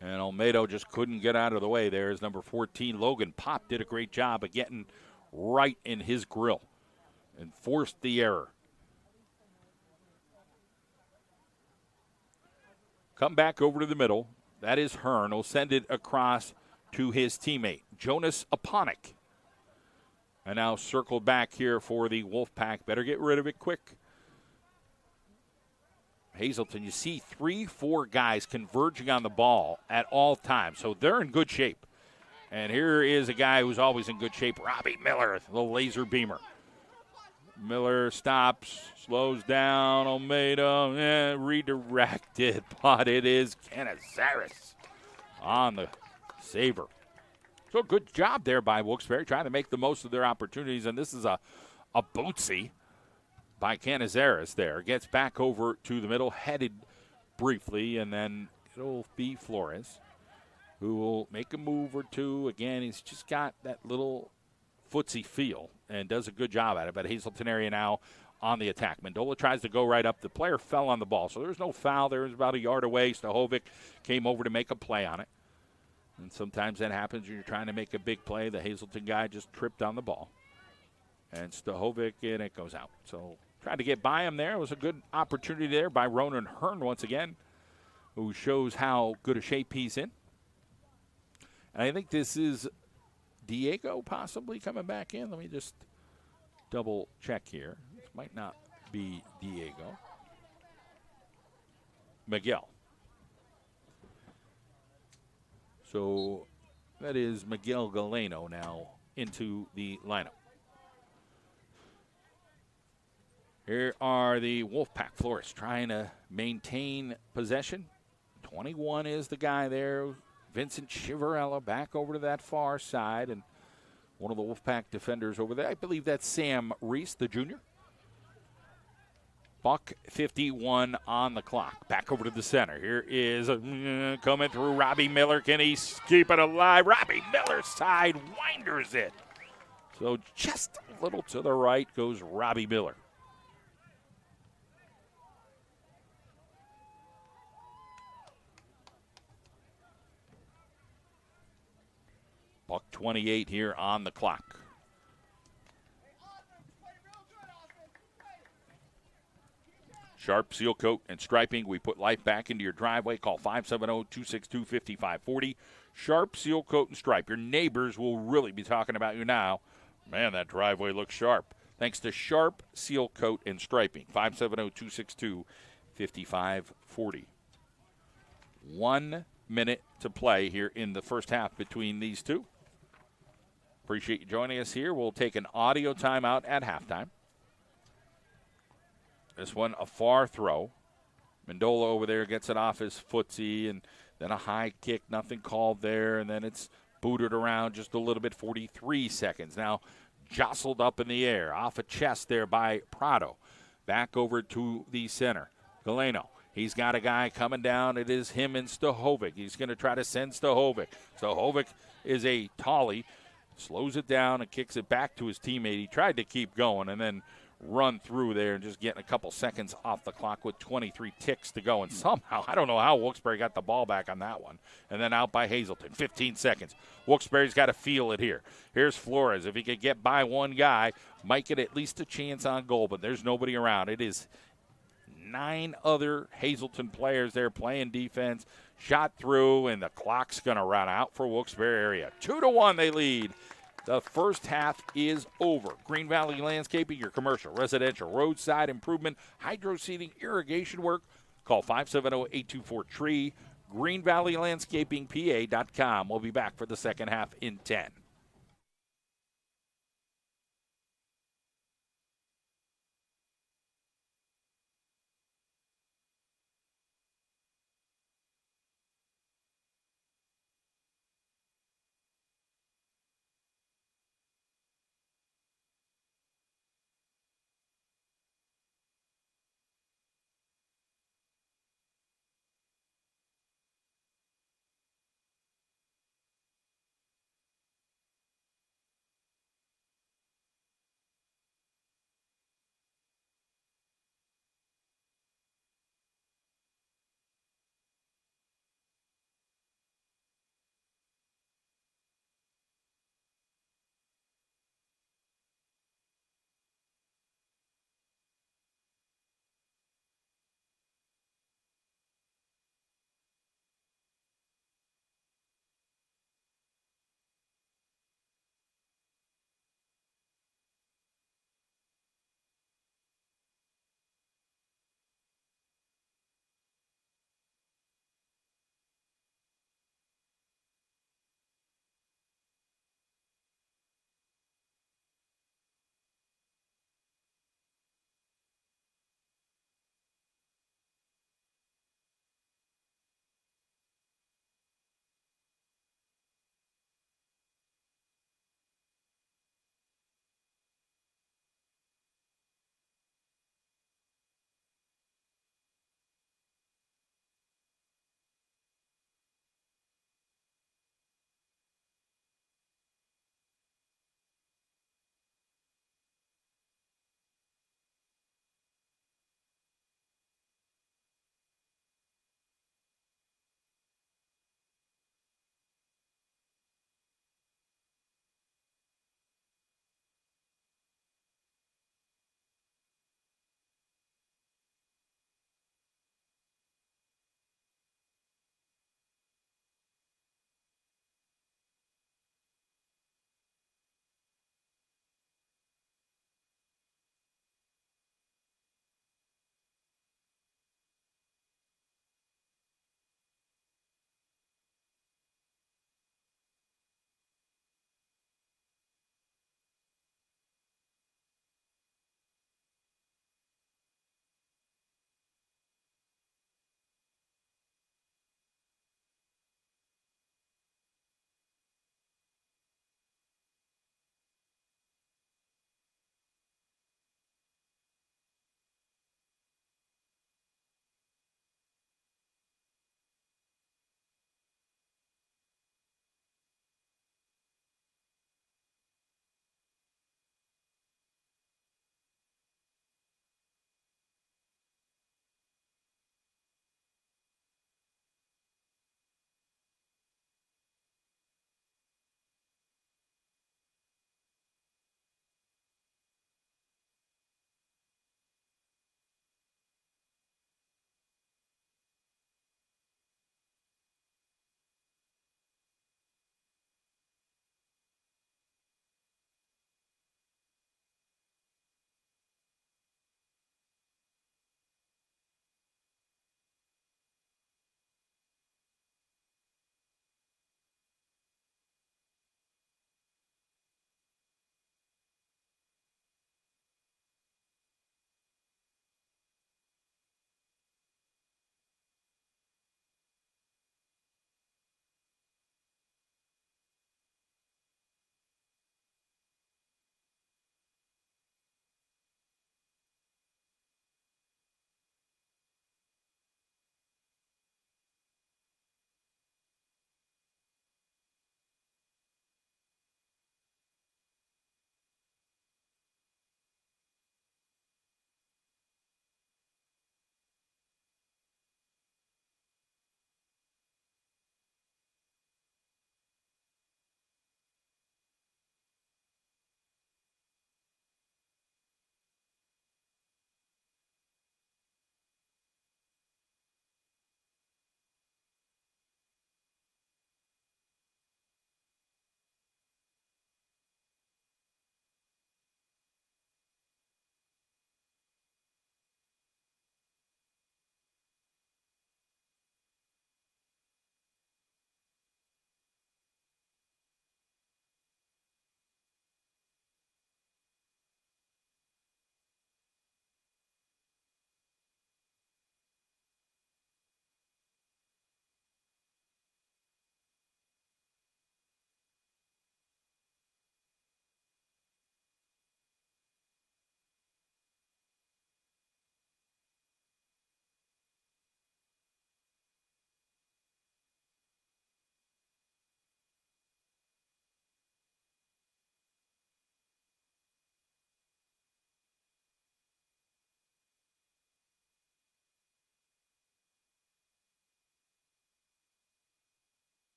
And Olmedo just couldn't get out of the way there as number 14, Logan Pop, did a great job of getting right in his grill and forced the error. Come back over to the middle. That is Hearn. Will send it across to his teammate, Jonas Aponic. And now circled back here for the Wolfpack. Better get rid of it quick. Hazleton, you see 3-4 guys converging on the ball at all times, so they're in good shape. And here is a guy who's always in good shape, Robbie Miller, the laser beamer. Miller stops, slows down, Olmedo, redirected, but it is Canizares on the saver. So good job there by Wilkes-Barre, trying to make the most of their opportunities, and this is a bootsy by Canizares there. Gets back over to the middle, headed briefly, and then it'll be Flores, who will make a move or two. Again, he's just got that little footsie feel and does a good job at it. But Hazleton area now on the attack. Mendola tries to go right up. The player fell on the ball, so there was no foul. There was about a yard away. Stahovic came over to make a play on it. And sometimes that happens when you're trying to make a big play. The Hazleton guy just tripped on the ball. And Stahovic, and it goes out. So tried to get by him there. It was a good opportunity there by Ronan Hearn once again, who shows how good a shape he's in. And I think this is Diego possibly coming back in. Let me just double check here. This might not be Diego. Miguel. So that is Miguel Galeno now into the lineup. Here are the Wolfpack Florists trying to maintain possession. 21 is the guy there. Vincent Chivarella back over to that far side. And one of the Wolfpack defenders over there, I believe that's Sam Reese, the junior. Buck 51 on the clock. Back over to the center. Here is coming through Robbie Miller. Can he keep it alive? Robbie Miller sidewinders it. So just a little to the right goes Robbie Miller. Buck 28 here on the clock. Sharp seal coat and striping. We put life back into your driveway. Call 570-262-5540. Sharp seal coat and stripe. Your neighbors will really be talking about you now. Man, that driveway looks sharp. Thanks to Sharp seal coat and striping. 570-262-5540. 1 minute to play here in the first half between these two. Appreciate you joining us here. We'll take an audio timeout at halftime. This one, a far throw. Mendola over there gets it off his footsie, and then a high kick, nothing called there, and then it's booted around just a little bit, 43 seconds. Now jostled up in the air, off a chest there by Prado. Back over to the center. Galeno. He's got a guy coming down. It is him and Stahovic. He's going to try to send Stahovic. Stahovic is a tallie. Slows it down and kicks it back to his teammate. He tried to keep going and then run through there and just getting a couple seconds off the clock with 23 ticks to go. And somehow, I don't know how Wilkes-Barre got the ball back on that one. And then out by Hazleton, 15 seconds. Wilkes-Barre's got to feel it here. Here's Flores. If he could get by one guy, might get at least a chance on goal, but there's nobody around. It is 9 other Hazleton players there playing defense. Shot through, and the clock's going to run out for Wilkes-Barre area. 2-1 they lead. The first half is over. Green Valley Landscaping, your commercial, residential, roadside improvement, hydro seeding, irrigation work. Call 570-824-TREE. GreenValleyLandscapingPA.com. We'll be back for the second half in 10.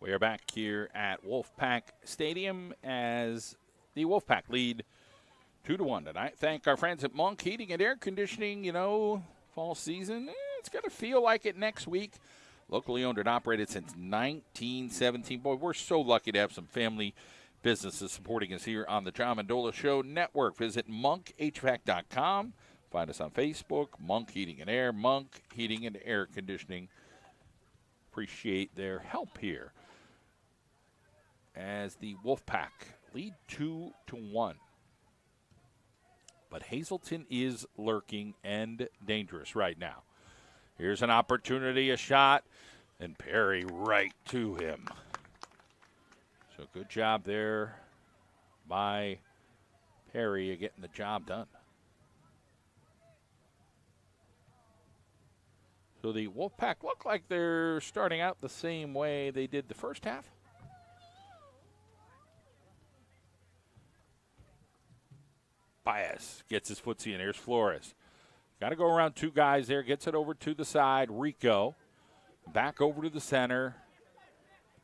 We are back here at Wolfpack Stadium as the Wolfpack lead 2-1 tonight. Thank our friends at Monk Heating and Air Conditioning. Fall season, it's going to feel like it next week. Locally owned and operated since 1917. Boy, we're so lucky to have some family businesses supporting us here on the John Mendola Show Network. Visit monkhvac.com. Find us on Facebook, Monk Heating and Air, Monk Heating and Air Conditioning. Appreciate their help here as the Wolfpack lead 2-1. But Hazleton is lurking and dangerous right now. Here's an opportunity, a shot, and Perry right to him. So good job there by Perry getting the job done. So the Wolfpack look like they're starting out the same way they did the first half. Baez gets his footsie in. Here's Flores. Got to go around two guys there. Gets it over to the side. Rico back over to the center.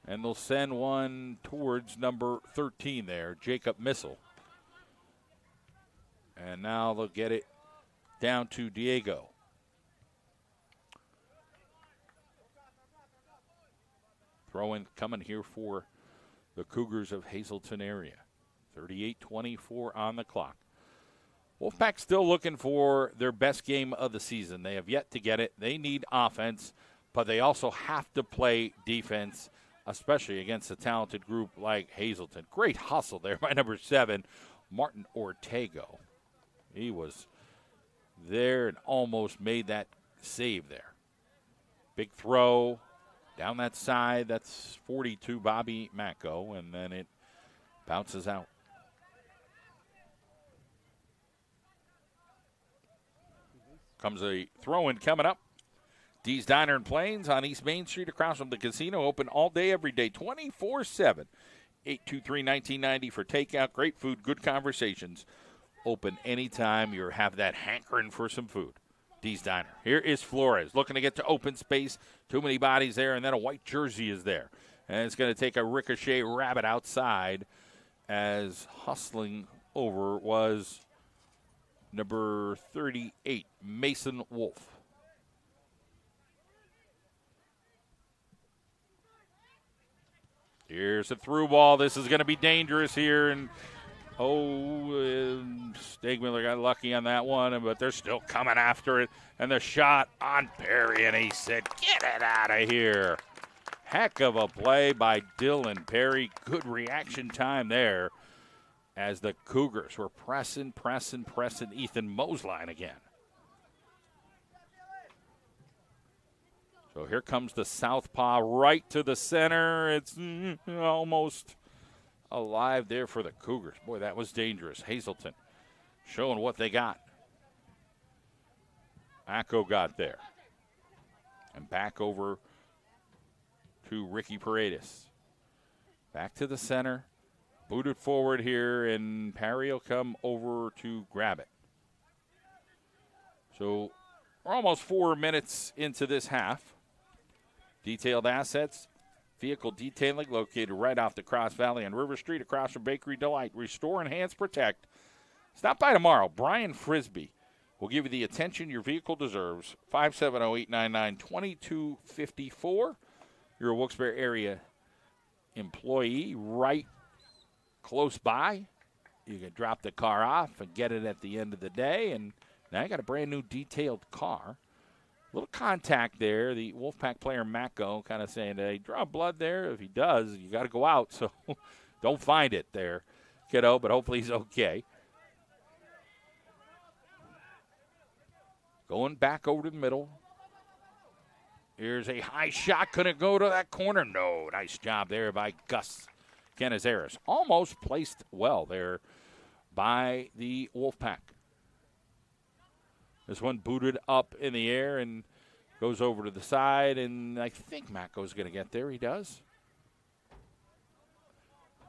And they'll send one towards number 13 there, Jacob Missile. And now they'll get it down to Diego. Throw-in coming here for the Cougars of Hazleton area. 38-24 on the clock. Wolfpack still looking for their best game of the season. They have yet to get it. They need offense, but they also have to play defense, especially against a talented group like Hazleton. Great hustle there by number 7, Martin Ortego. He was there and almost made that save there. Big throw down that side. That's 42, Bobby Macko, and then it bounces out. Comes a throw-in coming up. Dee's Diner and Plains on East Main Street across from the casino. Open all day, every day, 24/7. 823-1990 for takeout. Great food, good conversations. Open anytime you have that hankering for some food. Dee's Diner. Here is Flores looking to get to open space. Too many bodies there, and then a white jersey is there. And it's going to take a ricochet rabbit outside as hustling over was number 38, Mason Wolf. Here's a through ball. This is going to be dangerous here. And Stegmiller got lucky on that one, but they're still coming after it. And the shot on Perry, and he said, get it out of here. Heck of a play by Dylan Perry. Good reaction time there as the Cougars were pressing Ethan Moseline again. So here comes the southpaw right to the center. It's almost alive there for the Cougars. Boy, that was dangerous. Hazleton showing what they got. Macko got there. And back over to Ricky Paredes. Back to the center. Booted forward here, and Perry will come over to grab it. So we're almost 4 minutes into this half. Detailed assets, vehicle detailing located right off the Cross Valley on River Street across from Bakery Delight. Restore, enhance, protect. Stop by tomorrow. Brian Frisbee will give you the attention your vehicle deserves. 570-899-2254. You're a Wilkes-Barre area employee right close by. You can drop the car off and get it at the end of the day. And now you got a brand new detailed car. A little contact there. The Wolfpack player Macko kind of saying, hey, draw blood there. If he does, you got to go out. So don't find it there, kiddo, but hopefully he's okay. Going back over to the middle. Here's a high shot. Couldn't go to that corner. No, nice job there by Gus Canizares. Almost placed well there by the Wolfpack. This one booted up in the air and goes over to the side, and I think Macko's going to get there. He does.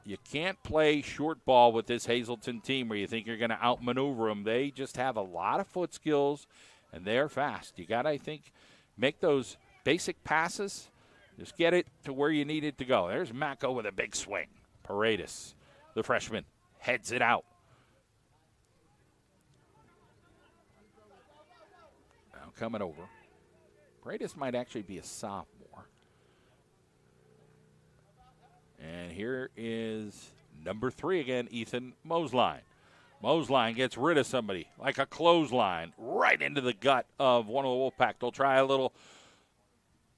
You can't play short ball with this Hazleton team where you think you're going to outmaneuver them. They just have a lot of foot skills, and they're fast. You got to, I think, make those basic passes Just get it to where you need it to go. There's Mako with a big swing. Paredes, the freshman, heads it out. Now coming over. Paredes might actually be a sophomore. And here is number 3 again, Ethan Moseline. Moseline gets rid of somebody like a clothesline right into the gut of one of the Wolfpack. They'll try a little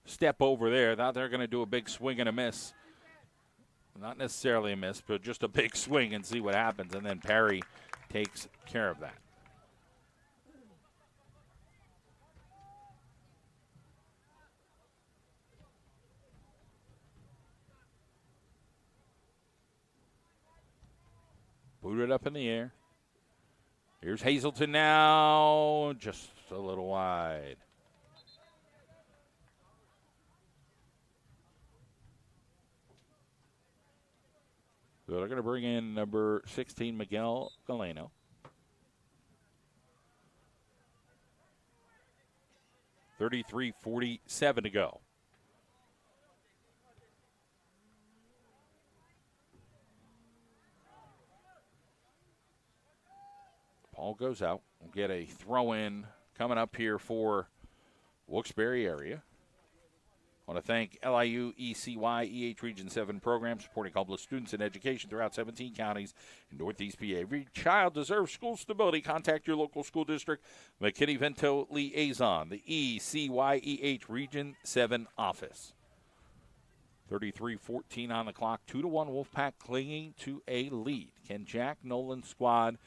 step over there. Thought they're going to do a big swing and a miss. Not necessarily a miss, but just a big swing and see what happens. And then Perry takes care of that. Booted up in the air. Here's Hazleton now, just a little wide. So they're going to bring in number 16, Miguel Galeno. .33:47 to go. Ball goes out. We'll get a throw-in coming up here for Wilkes-Barrea area. I want to thank LIU, ECY, EH Region 7 programs supporting helpless students in education throughout 17 counties in Northeast PA. Every child deserves school stability. Contact your local school district McKinney-Vento Liaison, the ECY, Region 7 office. 33-14 on the clock. 2-1 Wolfpack clinging to a lead. Can Jack Nolan's squad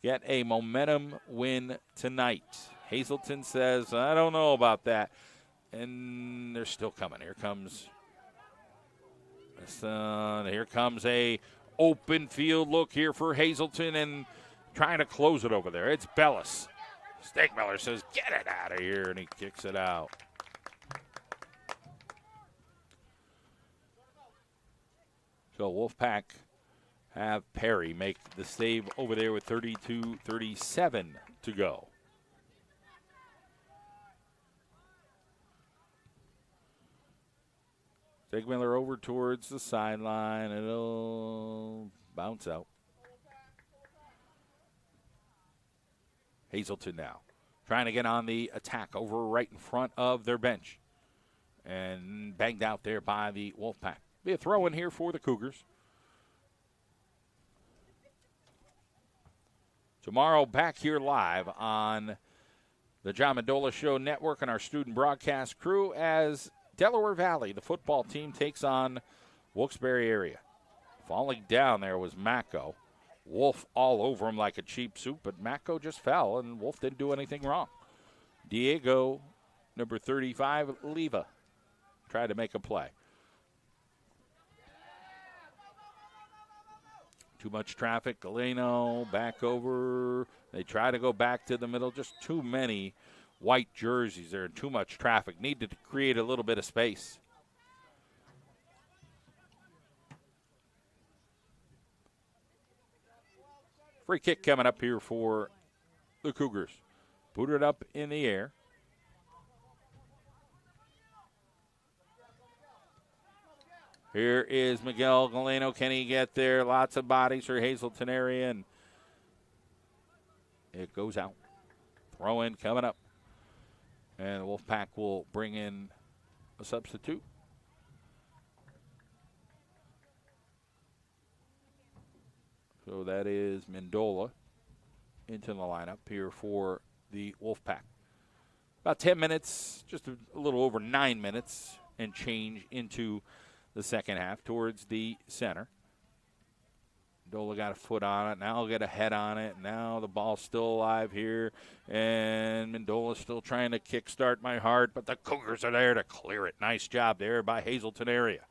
get a momentum win tonight? Hazleton says, I don't know about that. And they're still coming. Here comes a open field look here for Hazleton and trying to close it over there. It's Bellis. Stegmiller says, get it out of here, and he kicks it out. So Wolfpack have Perry make the save over there with 32-37 to go. Stegmiller over towards the sideline. It'll bounce out. Hazleton now trying to get on the attack over right in front of their bench. And banged out there by the Wolfpack. Be a throw in here for the Cougars. Tomorrow, back here live on the John Mendola Show Network and our student broadcast crew as Delaware Valley, the football team, takes on Wilkes-Barrea area. Falling down there was Mako. Wolf all over him like a cheap soup, but Mako just fell, and Wolf didn't do anything wrong. Diego, number 35, Leva, tried to make a play. Too much traffic. Galeno back over. They try to go back to the middle. Just too many white jerseys there and too much traffic. Needed to create a little bit of space. Free kick coming up here for the Cougars. Booted up in the air. Here is Miguel Galeno. Can he get there? Lots of bodies for Hazleton area, and it goes out. Throw in coming up. And the Wolfpack will bring in a substitute. So that is Mendola into the lineup here for the Wolfpack. About 10 minutes, just a little over 9 minutes and change into the second half towards the center. Mendola got a foot on it. Now he'll get a head on it. Now the ball's still alive here. And Mendola's still trying to kickstart my heart, but the Cougars are there to clear it. Nice job there by Hazleton area.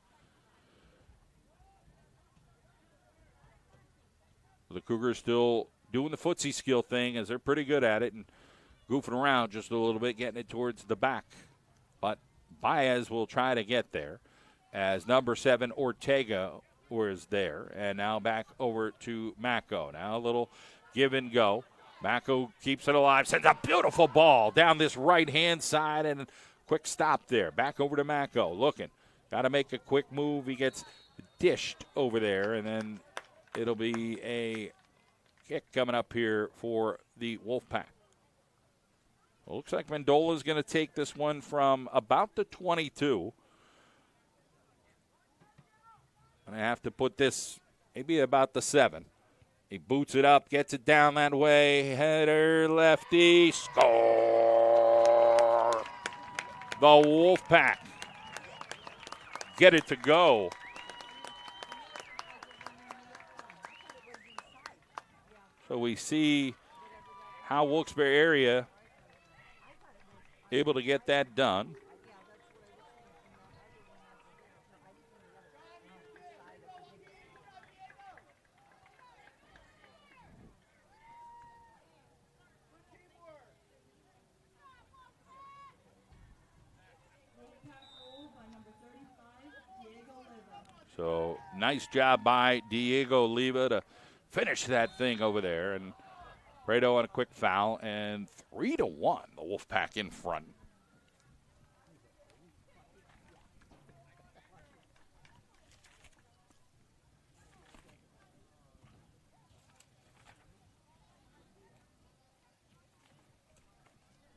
The Cougars still doing the footsie skill thing as they're pretty good at it and goofing around just a little bit, getting it towards the back. But Baez will try to get there as number 7, Ortega, was there. And now back over to Mako. Now a little give and go. Mako keeps it alive, sends a beautiful ball down this right-hand side, and quick stop there. Back over to Mako, looking. Got to make a quick move. He gets dished over there, and then it'll be a kick coming up here for the Wolfpack. Well, looks like Mendola's going to take this one from about the 22. And I have to put this maybe about the 7. He boots it up, gets it down that way. Header, lefty, score! The Wolfpack get it to go. So we see how Wilkes-Barrea able to get that done. So nice job by Diego Leva to finish that thing over there. And Prado on a quick foul, and 3-1, the Wolfpack in front.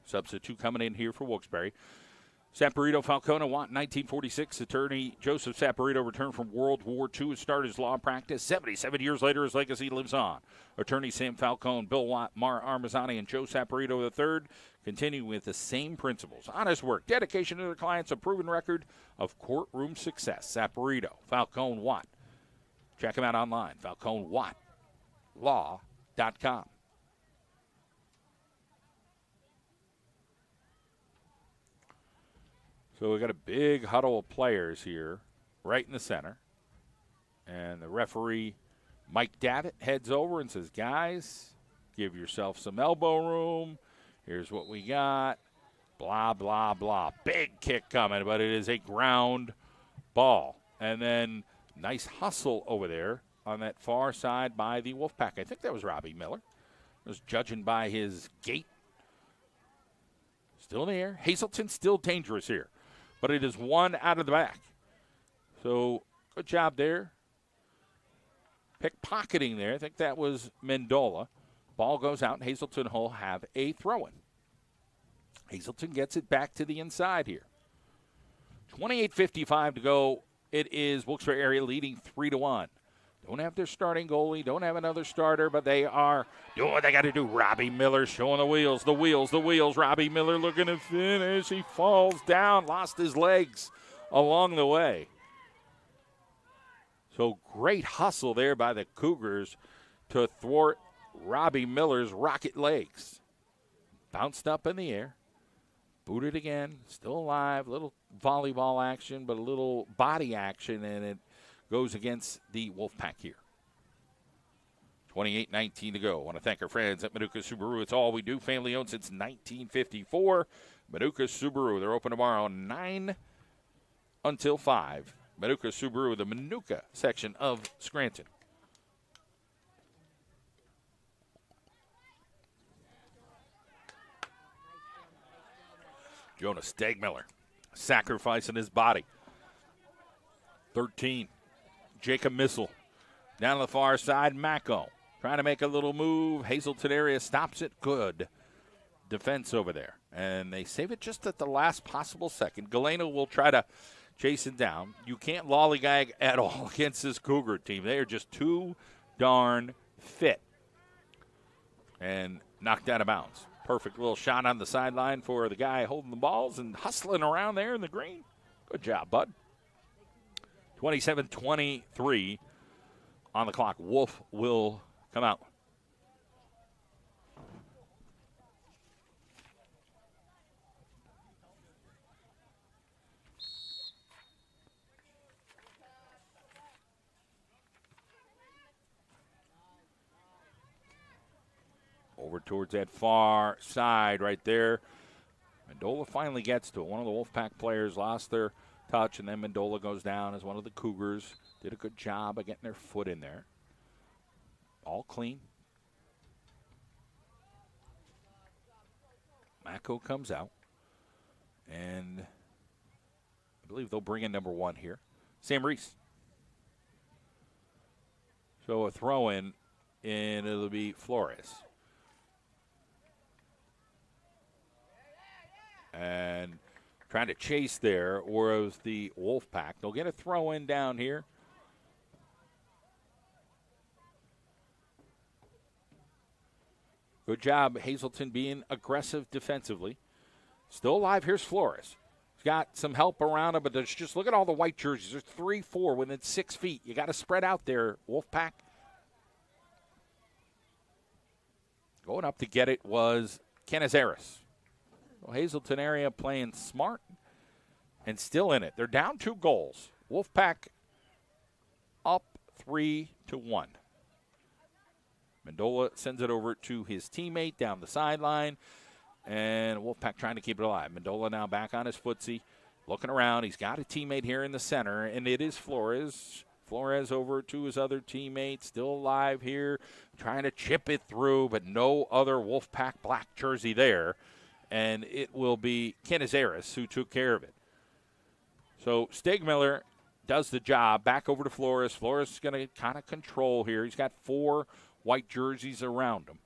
Substitute coming in here for Wilkes-Barre. Saporito Falcone Watt, 1946. Attorney Joseph Saporito returned from World War II and started his law practice. 77 years later, his legacy lives on. Attorney Sam Falcone, Bill Watt, Mar Armazzani, and Joe Saporito III continue with the same principles. Honest work, dedication to their clients, a proven record of courtroom success. Saporito, Falcone Watt. Check him out online, FalconeWattLaw.com. So we got a big huddle of players here right in the center. And the referee, Mike Davitt, heads over and says, guys, give yourself some elbow room. Here's what we got. Blah, blah, blah. Big kick coming, but it is a ground ball. And then nice hustle over there on that far side by the Wolfpack. I think that was Robbie Miller. I was judging by his gait. Still in the air. Hazleton still dangerous here. But it is one out of the back. So good job there. Pickpocketing there. I think that was Mendola. Ball goes out, and Hazleton will have a throw-in. Hazleton gets it back to the inside here. 28:55 to go. It is Wilkes-Barre leading 3-1. Don't have their starting goalie. Don't have another starter, but they are doing what they got to do. Robbie Miller showing the wheels, the wheels, the wheels. Robbie Miller looking to finish. He falls down, lost his legs along the way. So great hustle there by the Cougars to thwart Robbie Miller's rocket legs. Bounced up in the air. Booted again. Still alive. Little volleyball action, but a little body action, and it goes against the Wolfpack here. 28:19 to go. I want to thank our friends at Manuka Subaru. It's all we do. Family owned since 1954. Manuka Subaru. They're open tomorrow 9 until 5. Manuka Subaru, the Manuka section of Scranton. Jonas Stegmiller sacrificing his body. 13. Jacob Missile. Down the far side, Mako trying to make a little move. Hazleton area stops it. Good defense over there. And they save it just at the last possible second. Galeno will try to chase it down. You can't lollygag at all against this Cougar team. They are just too darn fit. And knocked out of bounds. Perfect little shot on the sideline for the guy holding the balls and hustling around there in the green. Good job, bud. 27-23 on the clock. Wolf will come out. Over towards that far side right there. Mendola finally gets to it. One of the Wolfpack players lost their touch, and then Mendola goes down as one of the Cougars. Did a good job of getting their foot in there. All clean. Mako comes out. And I believe they'll bring in number 1 here. Sam Reese. So a throw-in, and it'll be Flores. And trying to chase there was the Wolfpack. They'll get a throw-in down here. Good job, Hazleton, being aggressive defensively. Still alive. Here's Flores. He's got some help around him, but there's just look at all the white jerseys. There's 3, 4 within 6 feet. You got to spread out there, Wolfpack. Going up to get it was Canizares. Well, Hazleton area playing smart and still in it. They're down 2 goals. Wolfpack up 3-1. Mendola sends it over to his teammate down the sideline, and Wolfpack trying to keep it alive. Mendola now back on his footsie, looking around. He's got a teammate here in the center, and it is Flores. Flores over to his other teammate, still alive here, trying to chip it through, but no other Wolfpack black jersey there, and it will be Canizares who took care of it. So Stegmiller does the job. Back over to Flores. Flores is going to kind of control here. He's got 4 white jerseys around him.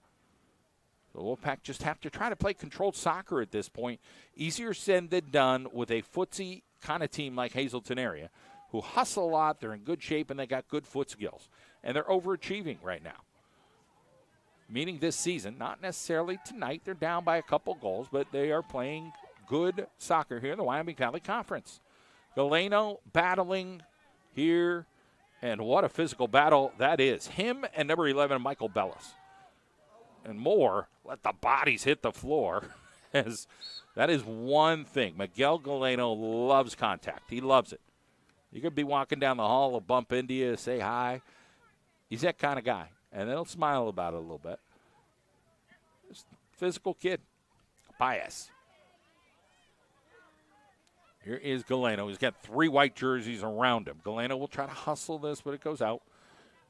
The Wolfpack just have to try to play controlled soccer at this point. Easier said than done with a footsie kind of team like Hazleton area, who hustle a lot. They're in good shape, and they got good foot skills. And they're overachieving right now. Meaning this season, not necessarily tonight. They're down by a couple goals, but they are playing good soccer here in the Wyoming Valley Conference. Galeno battling here. And what a physical battle that is. Him and number 11, Michael Bellis. And more, let the bodies hit the floor. As that is one thing. Miguel Galeno loves contact. He loves it. You could be walking down the hall, he'll bump into you, say hi. He's that kind of guy. And they'll smile about it a little bit. Just physical kid. Bias. Here is Galeno. He's got 3 white jerseys around him. Galeno will try to hustle this, but it goes out.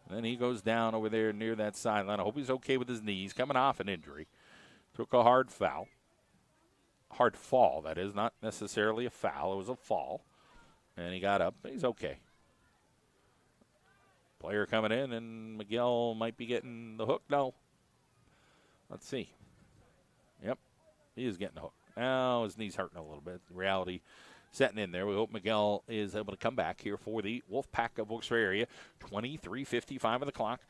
And then he goes down over there near that sideline. I hope he's okay with his knees. Coming off an injury. Took a hard foul. Hard fall, that is. Not necessarily a foul. It was a fall. And he got up. He's okay. Player coming in, and Miguel might be getting the hook. No. Let's see. Yep. He is getting the hook. Now his knee's hurting a little bit. The reality setting in there. We hope Miguel is able to come back here for the Wolfpack of Wilkes-Barre area. 23:55 on the clock.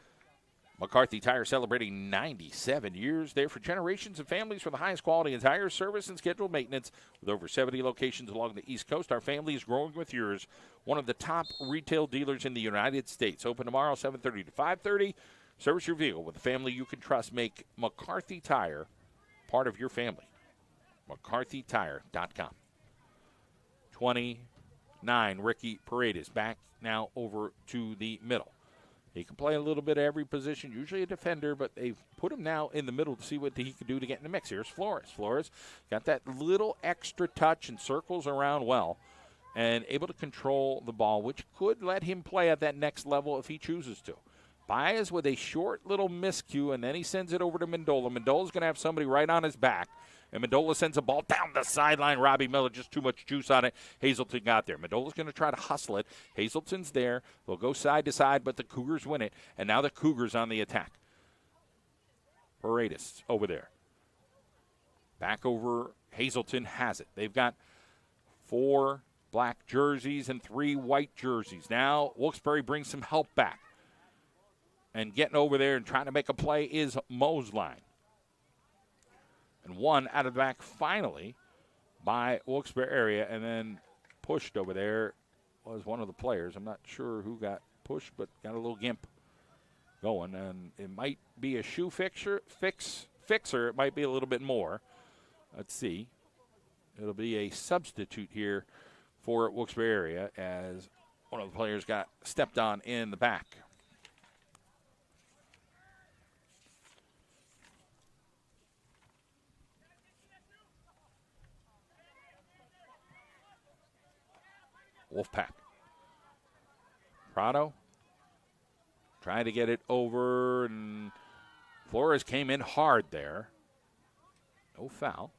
McCarthy Tire celebrating 97 years there for generations of families for the highest quality in tire service and scheduled maintenance. With over 70 locations along the East Coast, our family is growing with yours. One of the top retail dealers in the United States. Open tomorrow, 7:30 to 5:30. Service your vehicle with a family you can trust. Make McCarthy Tire part of your family. McCarthyTire.com. 29, Ricky Paredes back now over to the middle. He can play a little bit of every position, usually a defender, but they've put him now in the middle to see what he can do to get in the mix. Here's Flores. Flores got that little extra touch and circles around well and able to control the ball, which could let him play at that next level if he chooses to. Baez with a short little miscue, and then he sends it over to Mendola. Mendola's going to have somebody right on his back. And Mendola sends a ball down the sideline. Robbie Miller, just too much juice on it. Hazleton got there. Mendola's going to try to hustle it. Hazleton's there. They'll go side to side, but the Cougars win it. And now the Cougars on the attack. Paredes over there. Back over. Hazleton has it. They've got 4 black jerseys and 3 white jerseys. Now Wilkes-Barre brings some help back. And getting over there and trying to make a play is Moseline. And one out of the back finally by Wilkes-Barre area, and then pushed over there was one of the players. I'm not sure who got pushed, but got a little gimp going. And it might be a shoe fixer. It might be a little bit more. Let's see. It'll be a substitute here for Wilkes-Barre area as one of the players got stepped on in the back. Wolfpack. Prado trying to get it over, and Flores came in hard there. No foul.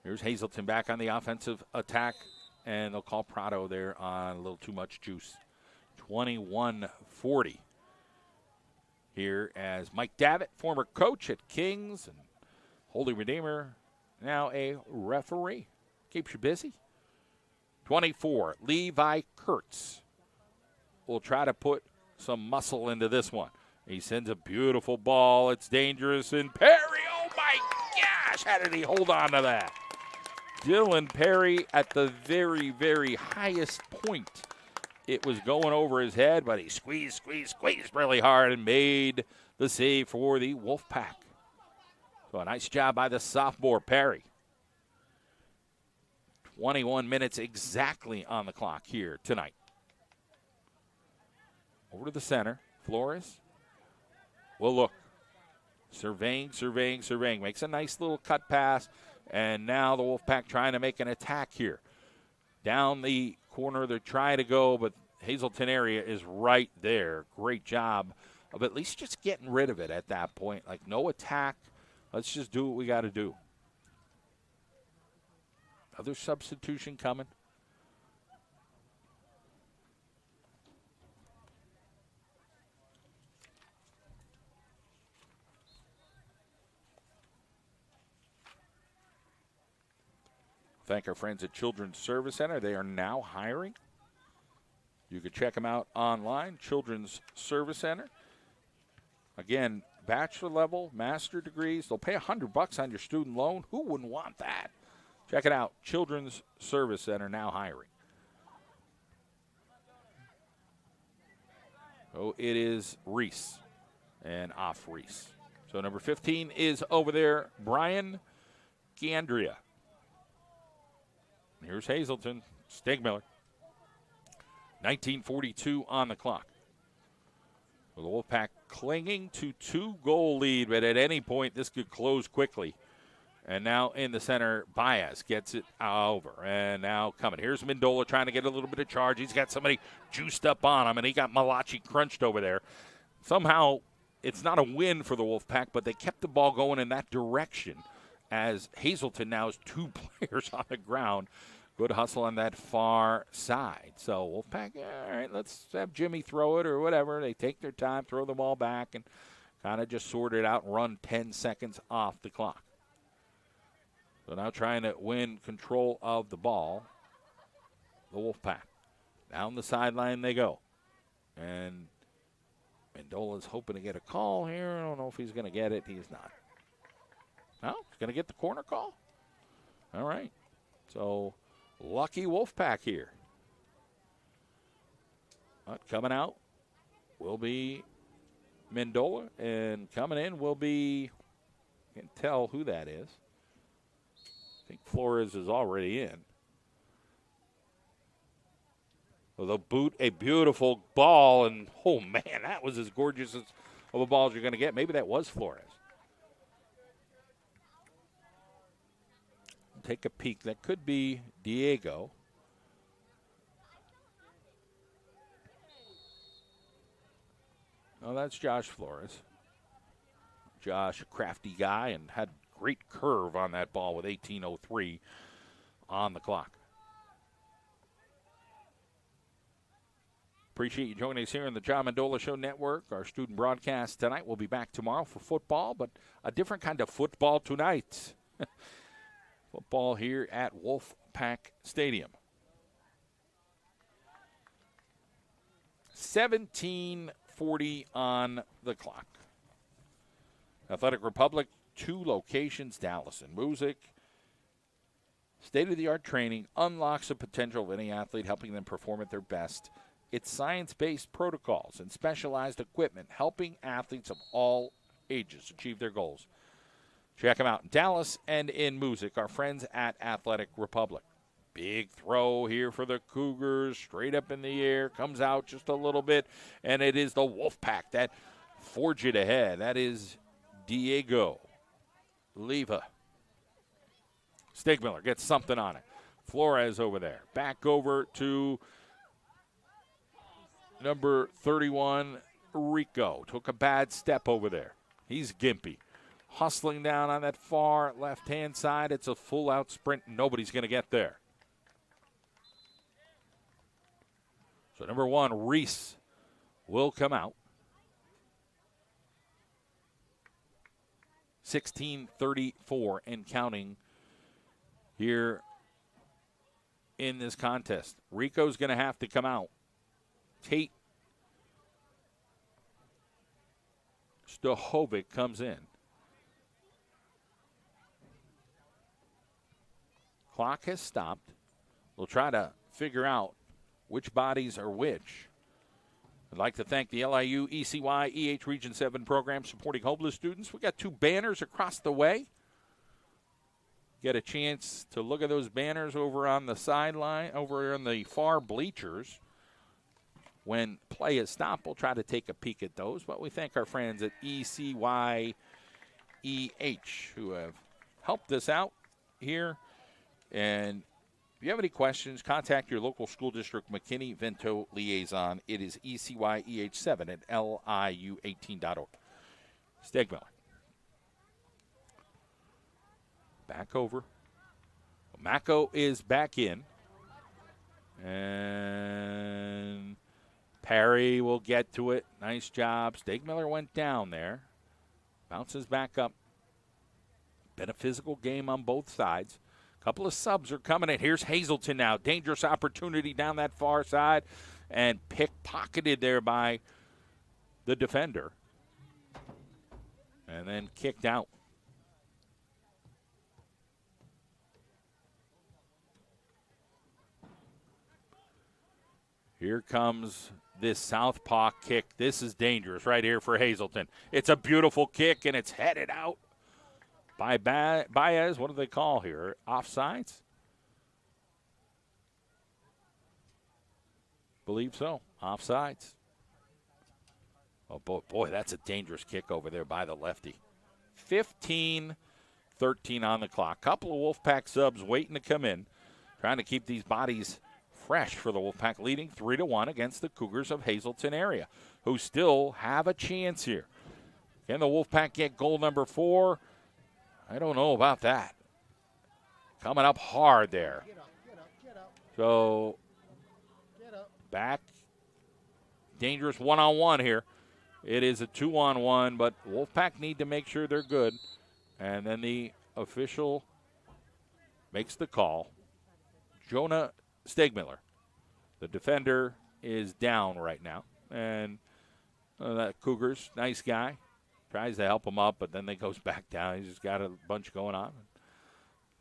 Here's Hazleton back on the offensive attack and they'll call Prado there on a little too much juice. 21-40 here as Mike Davitt, former coach at Kings and Holy Redeemer, now a referee. Keeps you busy. 24, Levi Kurtz will try to put some muscle into this one. He sends a beautiful ball. It's dangerous. And Perry, oh my gosh, how did he hold on to that? Dylan Perry at the very, very highest point. It was going over his head, but he squeezed really hard and made the save for the Wolfpack. So a nice job by the sophomore Perry. 21 minutes exactly on the clock here tonight. Over to the center. Flores will look. Surveying. Makes a nice little cut pass. And now the Wolfpack trying to make an attack here. Down the corner they're trying to go, but Hazleton area is right there. Great job of at least just getting rid of it at that point. Like no attack. Let's just do what we got to do. Other substitution coming. Thank our friends at Children's Service Center. They are now hiring. You can check them out online, Children's Service Center. Again, bachelor level, master degrees. They'll pay $100 on your student loan. Who wouldn't want that? Check it out, Children's Service Center now hiring. Oh, it is Reese and off Reese. So number 15 is over there, Brian Gandria. Here's Hazleton, Stegmiller. 19:42 on the clock. Well, the Wolfpack clinging to 2-goal lead, but at any point this could close quickly. And now in the center, Baez gets it over. And now coming. Here's Mendola trying to get a little bit of charge. He's got somebody juiced up on him, and he got Malachi crunched over there. Somehow it's not a win for the Wolfpack, but they kept the ball going in that direction as Hazleton now has 2 players on the ground. Good hustle on that far side. So Wolfpack, all right, let's have Jimmy throw it or whatever. They take their time, throw the ball back, and kind of just sort it out and run 10 seconds off the clock. So now trying to win control of the ball, the Wolfpack. Down the sideline they go. And Mendola's hoping to get a call here. I don't know if he's going to get it. He's not. No, he's going to get the corner call. All right. So lucky Wolfpack here. But coming out will be Mendola, and coming in will be, can't tell who that is. I think Flores is already in. Well, they'll boot a beautiful ball, and oh man, that was as gorgeous of a ball as you're going to get. Maybe that was Flores. Take a peek. That could be Diego. Oh, that's Josh Flores. Josh, a crafty guy, and had great curve on that ball with 18:03 on the clock. Appreciate you joining us here on the John Mendola Show Network. Our student broadcast tonight. We'll be back tomorrow for football, but a different kind of football tonight. Football here at Wolfpack Stadium. 17:40 on the clock. Athletic Republic, 2 locations, Dallas and Moosic. State-of-the-art training unlocks the potential of any athlete, helping them perform at their best. It's science-based protocols and specialized equipment helping athletes of all ages achieve their goals. Check them out in Dallas and in Moosic, our friends at Athletic Republic. Big throw here for the Cougars, straight up in the air, comes out just a little bit, and it is the Wolfpack that forge it ahead. That is Diego Leva. Stegmiller gets something on it. Flores over there. Back over to number 31, Rico. Took a bad step over there. He's gimpy. Hustling down on that far left-hand side. It's a full-out sprint. Nobody's going to get there. So number 1, Reese, will come out. 16-34 and counting here in this contest. Rico's going to have to come out. Tate Stohovic comes in. Clock has stopped. We'll try to figure out which bodies are which. I'd like to thank the LIU ECY EH Region 7 program supporting homeless students. We got 2 banners across the way. Get a chance to look at those banners over on the sideline, over on the far bleachers. When play is stopped, we'll try to take a peek at those. But we thank our friends at ECY EH who have helped us out here. And if you have any questions, contact your local school district McKinney-Vento liaison. It is ECYEH7 at liu18.org. Stegmiller. Back over. Mako is back in. And Perry will get to it. Nice job. Stegmiller went down there. Bounces back up. Been a physical game on both sides. Couple of subs are coming in. Here's Hazleton now. Dangerous opportunity down that far side. And pickpocketed there by the defender. And then kicked out. Here comes this southpaw kick. This is dangerous right here for Hazleton. It's a beautiful kick, and it's headed out by Baez. What do they call here? Offsides? Believe so. Offsides. Oh, boy, that's a dangerous kick over there by the lefty. 15-13 on the clock. Couple of Wolfpack subs waiting to come in, trying to keep these bodies fresh for the Wolfpack, leading 3-1 against the Cougars of Hazleton area, who still have a chance here. Can the Wolfpack get goal number 4? I don't know about that. Coming up hard there. Get up. So back. Dangerous one-on-one here. It is a 2-on-1, but Wolfpack need to make sure they're good. And then the official makes the call. Jonah Stegmiller, the defender, is down right now. And that Cougars, nice guy, tries to help him up, but then they goes back down. He's just got a bunch going on.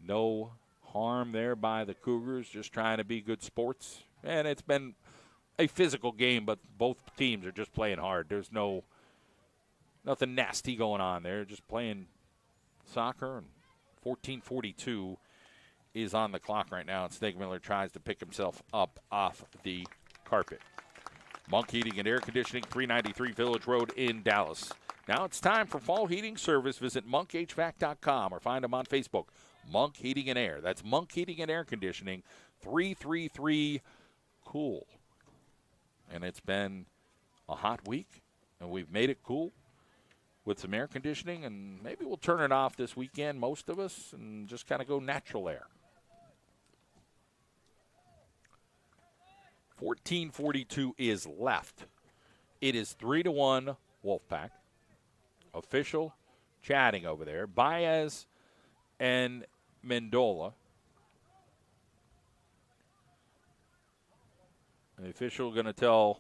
No harm there by the Cougars, just trying to be good sports. And it's been a physical game, but both teams are just playing hard. There's nothing nasty going on there, just playing soccer. And 14:42 is on the clock right now, and Stegmiller tries to pick himself up off the carpet. Monk Heating and Air Conditioning, 393 Village Road in Dallas. Now it's time for fall heating service. Visit monkhvac.com or find them on Facebook. Monk Heating and Air. That's Monk Heating and Air Conditioning, 333 Cool. And it's been a hot week, and we've made it cool with some air conditioning, and maybe we'll turn it off this weekend, most of us, and just kind of go natural air. 14:42 is left. It is 3-1 Wolfpack. Official chatting over there. Baez and Mendola. The official going to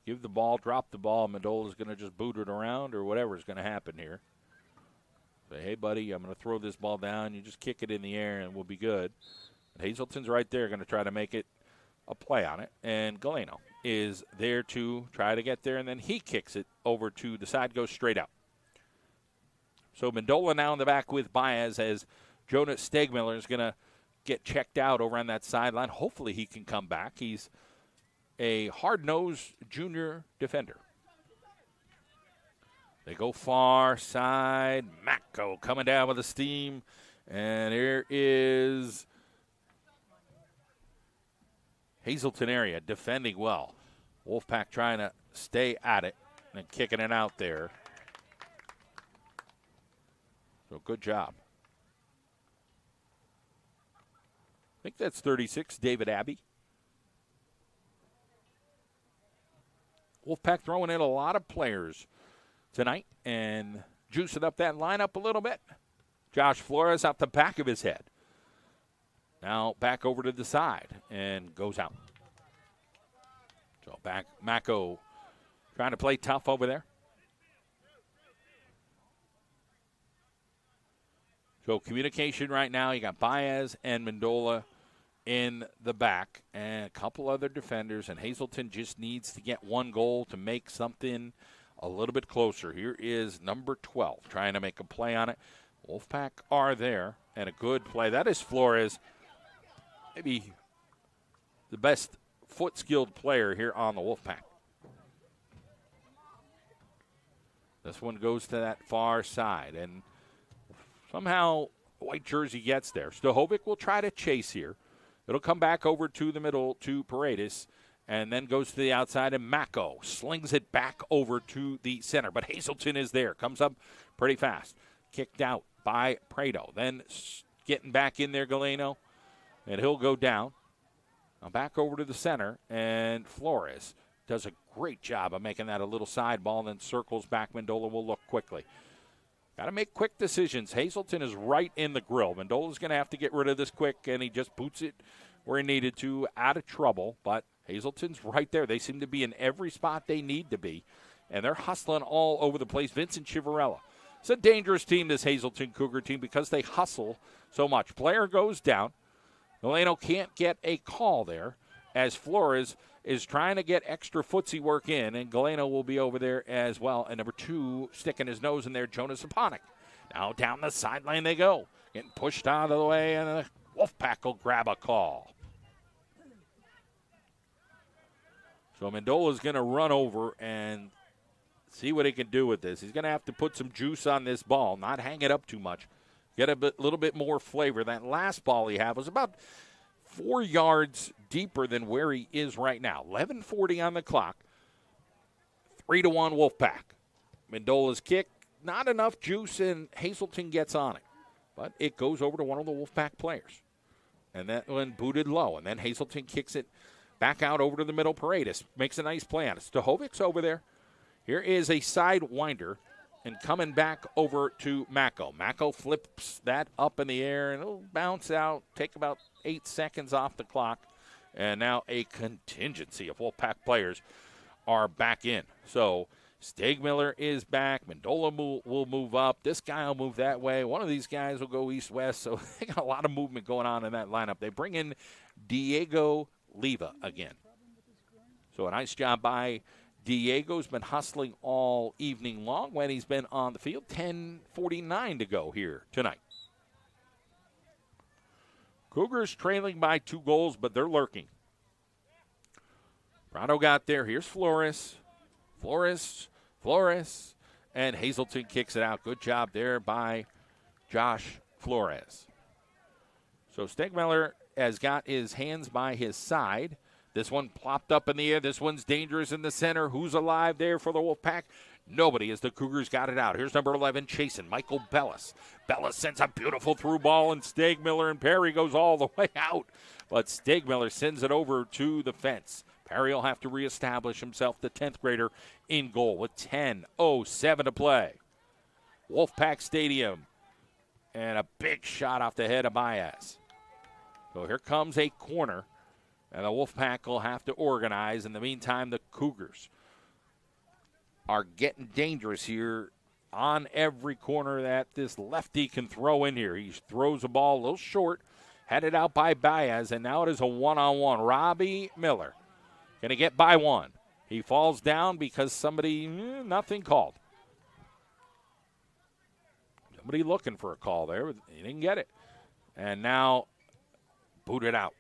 give the ball, drop the ball. Mendola's going to just boot it around or whatever's going to happen here. Say, hey, buddy, I'm going to throw this ball down. You just kick it in the air and we'll be good. And Hazleton's right there going to try to make it a play on it. And Galeno is there to try to get there, and then he kicks it over to the side, goes straight out. So Mendola now in the back with Baez as Jonah Stegmiller is going to get checked out over on that sideline. Hopefully he can come back. He's a hard-nosed junior defender. They go far side. Mako coming down with the steam. And here is Hazleton area defending well. Wolfpack trying to stay at it and kicking it out there. So good job. I think that's 36, David Abbey. Wolfpack throwing in a lot of players tonight and juicing up that lineup a little bit. Josh Flores out the back of his head. Now back over to the side and goes out. So back, Mako trying to play tough over there. So communication right now, you got Baez and Mendola in the back and a couple other defenders, and Hazleton just needs to get one goal to make something a little bit closer. Here is number 12 trying to make a play on it. Wolfpack are there, and a good play. That is Flores, maybe the best foot-skilled player here on the Wolfpack. This one goes to that far side, and somehow white jersey gets there. Stohovic will try to chase here. It'll come back over to the middle to Paredes, and then goes to the outside, and Mako slings it back over to the center. But Hazleton is there, comes up pretty fast. Kicked out by Prado. Then getting back in there, Galeno, and he'll go down. Now back over to the center, and Flores does a great job of making that a little side ball, and then circles back. Mendola will look quickly. Got to make quick decisions. Hazleton is right in the grill. Mendola's going to have to get rid of this quick, and he just boots it where he needed to, out of trouble. But Hazleton's right there. They seem to be in every spot they need to be, and they're hustling all over the place. Vincent Chivarella. It's a dangerous team, this Hazleton Cougar team, because they hustle so much. Player goes down. Galeno can't get a call there as Flores is trying to get extra footsie work in, and Galeno will be over there as well. And number 2 sticking his nose in there, Jonas Aponic. Now down the sideline they go. Getting pushed out of the way, and the Wolfpack will grab a call. So Mendola's going to run over and see what he can do with this. He's going to have to put some juice on this ball, not hang it up too much. Get a little bit more flavor. That last ball he had was about 4 yards deeper than where he is right now. 11:40 on the clock. 3-1 Wolfpack. Mendola's kick, not enough juice, and Hazleton gets on it. But it goes over to one of the Wolfpack players. And that one booted low. And then Hazleton kicks it back out over to the middle. Paredes makes a nice play on it. Stohovic's over there. Here is a side winder. And coming back over to Mako. Mako flips that up in the air, and it'll bounce out, take about 8 seconds off the clock. And now a contingency of Wolfpack players are back in. So Stegmiller is back. Mendola will move up. This guy will move that way. One of these guys will go east-west. So they got a lot of movement going on in that lineup. They bring in Diego Leva again. So a nice job by Diego's been hustling all evening long when he's been on the field. 10:49 to go here tonight. Cougars trailing by 2 goals, but they're lurking. Prado got there. Here's Flores. Flores. And Hazleton kicks it out. Good job there by Josh Flores. So Stegmiller has got his hands by his side. This one plopped up in the air. This one's dangerous in the center. Who's alive there for the Wolfpack? Nobody, as the Cougars got it out. Here's number 11, chasing Michael Bellis. Bellis sends a beautiful through ball, and Stegmiller and Perry goes all the way out. But Stegmiller sends it over to the fence. Perry will have to reestablish himself, the 10th grader, in goal with 10:07 to play. Wolfpack Stadium. And a big shot off the head of Baez. So here comes a corner. And the Wolfpack will have to organize. In the meantime, the Cougars are getting dangerous here on every corner that this lefty can throw in here. He throws the ball a little short, headed out by Baez, and now it is a one-on-one. Robbie Miller going to get by one. He falls down because somebody, nothing called. Somebody looking for a call there. He didn't get it. And now booted out.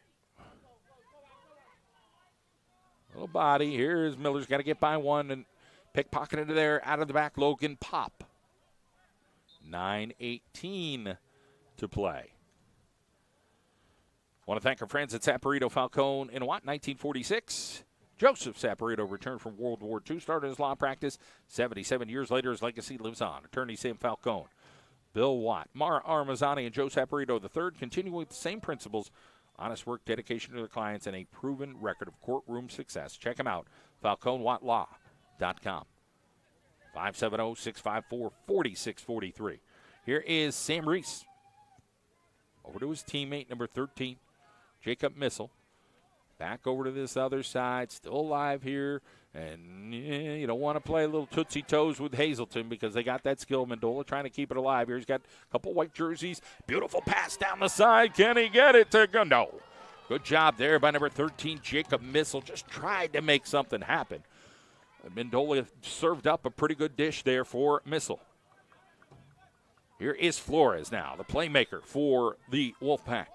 Little body. Here's Miller's got to get by one and pickpocket into there. Out of the back, Logan Pop. 9:18 to play. Want to thank our friends at Saporito Falcone in Watt, 1946. Joseph Saporito returned from World War II, started his law practice. 77 years later, his legacy lives on. Attorney Sam Falcone, Bill Watt, Mara Armazzani, and Joe Saporito III, continuing with the same principles. Honest work, dedication to their clients, and a proven record of courtroom success. Check them out, Falcone Watt Law. 570-654-4643. Here is Sam Reese. Over to his teammate, number 13, Jacob Missel. Back over to this other side, still alive here. And you don't want to play a little tootsie toes with Hazleton because they got that skill. Mendola trying to keep it alive here. He's got a couple white jerseys. Beautiful pass down the side. Can he get it to go? No. Good job there by number 13, Jacob Missel. Just tried to make something happen. Mendola served up a pretty good dish there for Missel. Here is Flores now, the playmaker for the Wolfpack.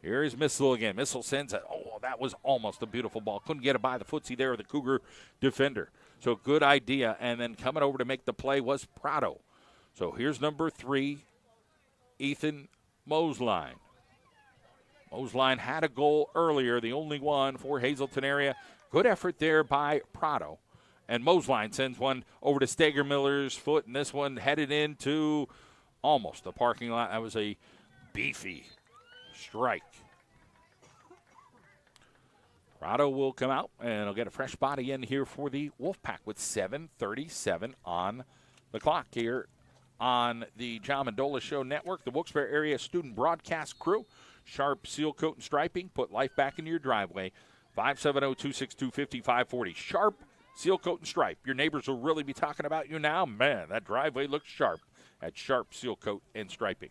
Here is Missel again. Missel sends it. Oh, that was almost a beautiful ball. Couldn't get it by the footsie there of the Cougar defender. So good idea. And then coming over to make the play was Prado. So here's number 3, Ethan Moseline. Moseline had a goal earlier, the only one for Hazleton area. Good effort there by Prado. And Moseline sends one over to Stegermiller's foot, and this one headed into almost the parking lot. That was a beefy strike. Prado will come out, and he'll get a fresh body in here for the Wolfpack with 7:37 on the clock here on the John Mendola Show Network. The Wilkes-Barre Area Student Broadcast Crew. Sharp seal coat and striping. Put life back into your driveway. 570-262-5540. Sharp seal coat and stripe. Your neighbors will really be talking about you now. Man, that driveway looks sharp at Sharp seal coat and striping.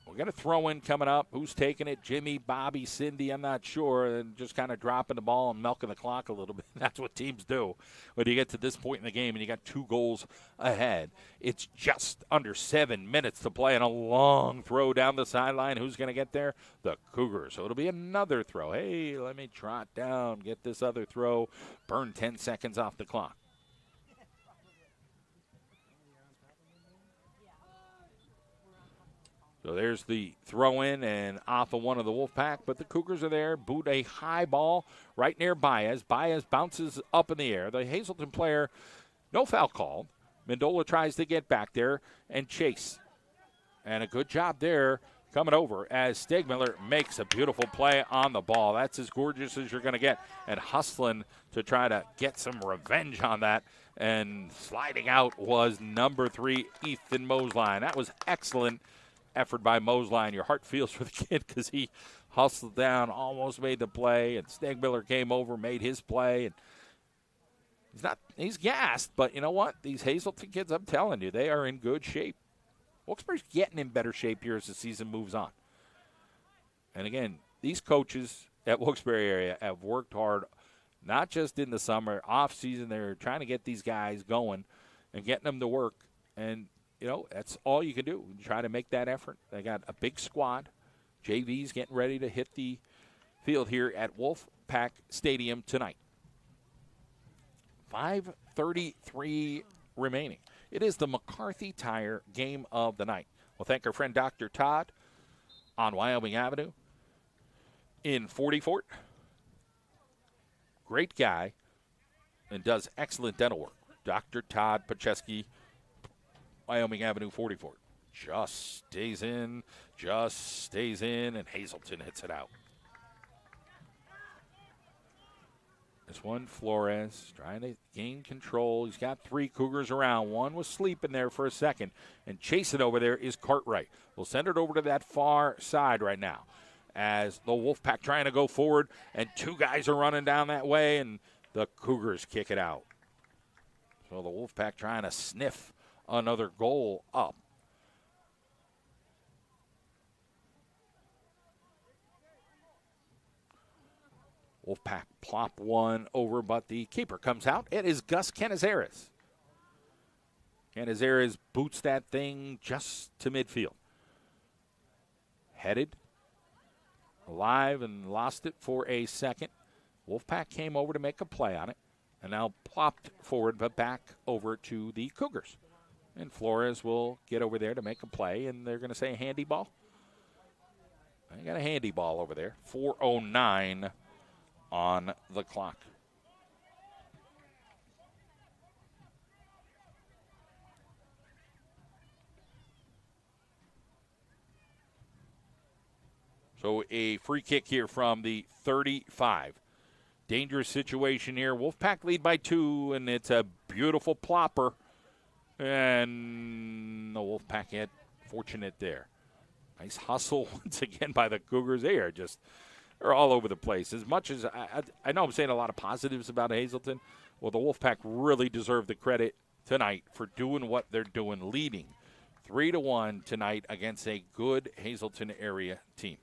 We got a throw-in coming up. Who's taking it? Jimmy, Bobby, Cindy, I'm not sure. And just kind of dropping the ball and milking the clock a little bit. That's what teams do when you get to this point in the game and you got 2 goals ahead. It's just under 7 minutes to play and a long throw down the sideline. Who's going to get there? The Cougars. So it'll be another throw. Hey, let me trot down, get this other throw, burn 10 seconds off the clock. So there's the throw-in and off of one of the Wolfpack, but the Cougars are there. Boot a high ball right near Baez. Baez bounces up in the air. The Hazleton player, no foul called. Mendola tries to get back there and chase. And a good job there coming over as Stegmiller makes a beautiful play on the ball. That's as gorgeous as you're going to get. And hustling to try to get some revenge on that. And sliding out was number 3, Ethan Moseline. That was excellent effort by Moseline. Your heart feels for the kid because he hustled down, almost made the play, and Stegmiller came over, made his play. And he's gassed, but you know what? These Hazleton kids, I'm telling you, they are in good shape. Wilkes-Barre's getting in better shape here as the season moves on. And again, these coaches at Wilkes-Barre area have worked hard, not just in the summer, off season. They're trying to get these guys going and getting them to work. And you know, that's all you can do. Try to make that effort. They got a big squad. JV's getting ready to hit the field here at Wolfpack Stadium tonight. 5:33 remaining. It is the McCarthy Tire game of the night. We'll thank our friend Dr. Todd on Wyoming Avenue in 40 Fort. Great guy and does excellent dental work. Dr. Todd Pacheski, Wyoming Avenue, 44. Just stays in, and Hazleton hits it out. This one, Flores, trying to gain control. He's got 3 Cougars around. One was sleeping there for a second, and chasing over there is Cartwright. We'll send it over to that far side right now as the Wolfpack trying to go forward, and 2 guys are running down that way, and the Cougars kick it out. So the Wolfpack trying to sniff another goal up. Wolfpack plop one over, but the keeper comes out. It is Gus Canizares. Canizares boots that thing just to midfield. Headed, alive, and lost it for a second. Wolfpack came over to make a play on it, and now plopped forward, but back over to the Cougars. And Flores will get over there to make a play, and they're going to say a handy ball. I got a handy ball over there. 4:09 on the clock. So a free kick here from the 35. Dangerous situation here. Wolfpack lead by 2, and it's a beautiful plopper. And the Wolfpack had fortunate there. Nice hustle once again by the Cougars. They're all over the place. As much as I know I'm saying a lot of positives about Hazleton, well, the Wolfpack really deserve the credit tonight for doing what they're doing, leading 3-1 tonight against a good Hazleton area team.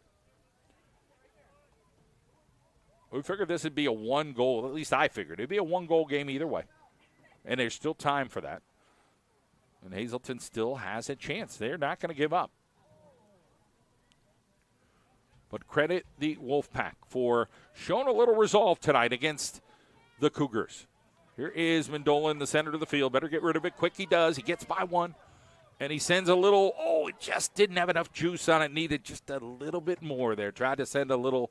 We figured this would be a one-goal, at least I figured. It would be a one-goal game either way. And there's still time for that. And Hazleton still has a chance. They're not going to give up. But credit the Wolfpack for showing a little resolve tonight against the Cougars. Here is Mendola in the center of the field. Better get rid of it quick. He does. He gets by one. And he sends a little, it just didn't have enough juice on it. Needed just a little bit more there. Tried to send a little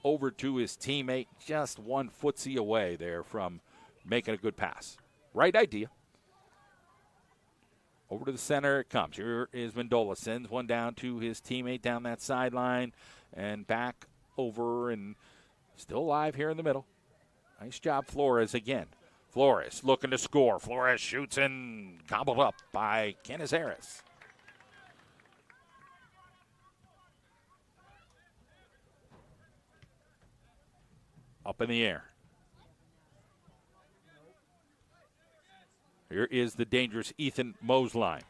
over to his teammate. Just one footsie away there from making a good pass. Right idea. Over to the center it comes. Here is Mendola. Sends one down to his teammate down that sideline. And back over and still alive here in the middle. Nice job, Flores again. Flores looking to score. Flores shoots and gobbled up by Kenneth Harris. Up in the air. Here is the dangerous Ethan Moseline.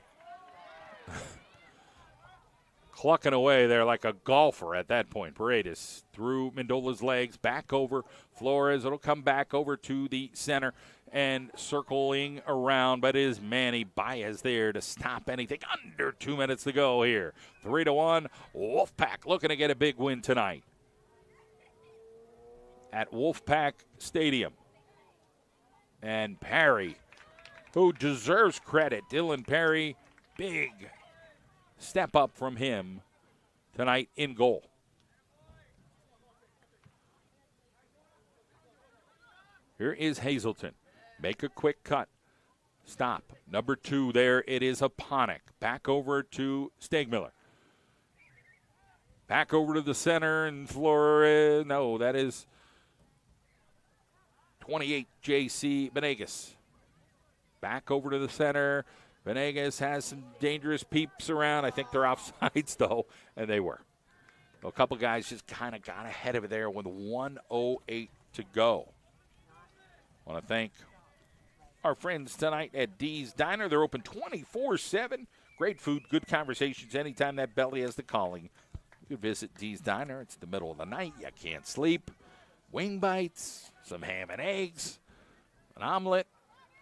Clucking away there like a golfer at that point. Paredes through Mendola's legs, back over Flores. It'll come back over to the center and circling around, but it is Manny Baez there to stop anything. Under 2 minutes to go here. 3-1. Wolfpack looking to get a big win tonight at Wolfpack Stadium. And Perry, who deserves credit, Dylan Perry, big step up from him tonight in goal. Here is Hazleton. Make a quick cut. Stop. Number 2 there. It is Aponic. Back over to Stegmiller. Back over to the center and Flores. No, that is 28 J.C. Benegas. Back over to the center. Benegas has some dangerous peeps around. I think they're offsides, though, and they were. So a couple guys just kind of got ahead of it there with 1:08 to go. I want to thank our friends tonight at Dee's Diner. They're open 24/7. Great food, good conversations. Anytime that belly has the calling, you can visit Dee's Diner. It's the middle of the night. You can't sleep. Wing bites, some ham and eggs, an omelet,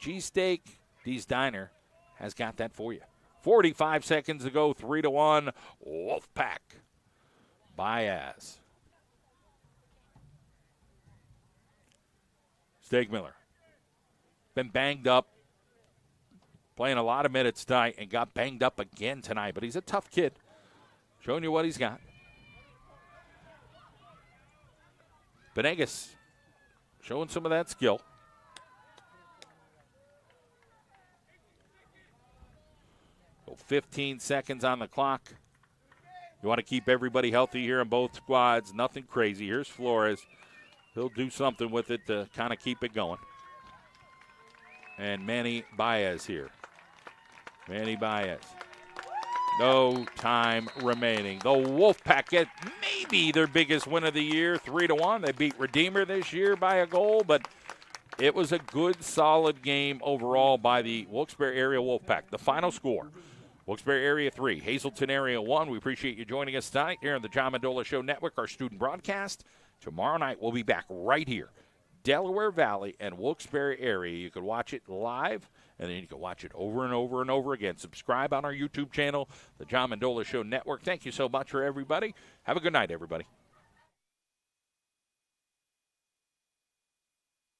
cheesesteak. Dee's Diner has got that for you. 45 seconds to go, 3-1, Wolfpack. Baez. Stegmiller. Been banged up, playing a lot of minutes tonight, and got banged up again tonight. But he's a tough kid, showing you what he's got. Benegas showing some of that skill. So 15 seconds on the clock. You want to keep everybody healthy here in both squads. Nothing crazy. Here's Flores. He'll do something with it to kind of keep it going. And Manny Baez here. Manny Baez. No time remaining. The Wolfpack get maybe their biggest win of the year, 3-1. They beat Redeemer this year by a goal, but it was a good, solid game overall by the Wilkes-Barre Area Wolfpack. The final score, Wilkes-Barre Area 3, Hazleton Area 1. We appreciate you joining us tonight here on the John Mendola Show Network, our student broadcast. Tomorrow night we'll be back right here, Delaware Valley and Wilkes-Barre Area. You can watch it live, and then you can watch it over and over and over again. Subscribe on our YouTube channel, the John Mendola Show Network. Thank you so much for everybody. Have a good night, everybody.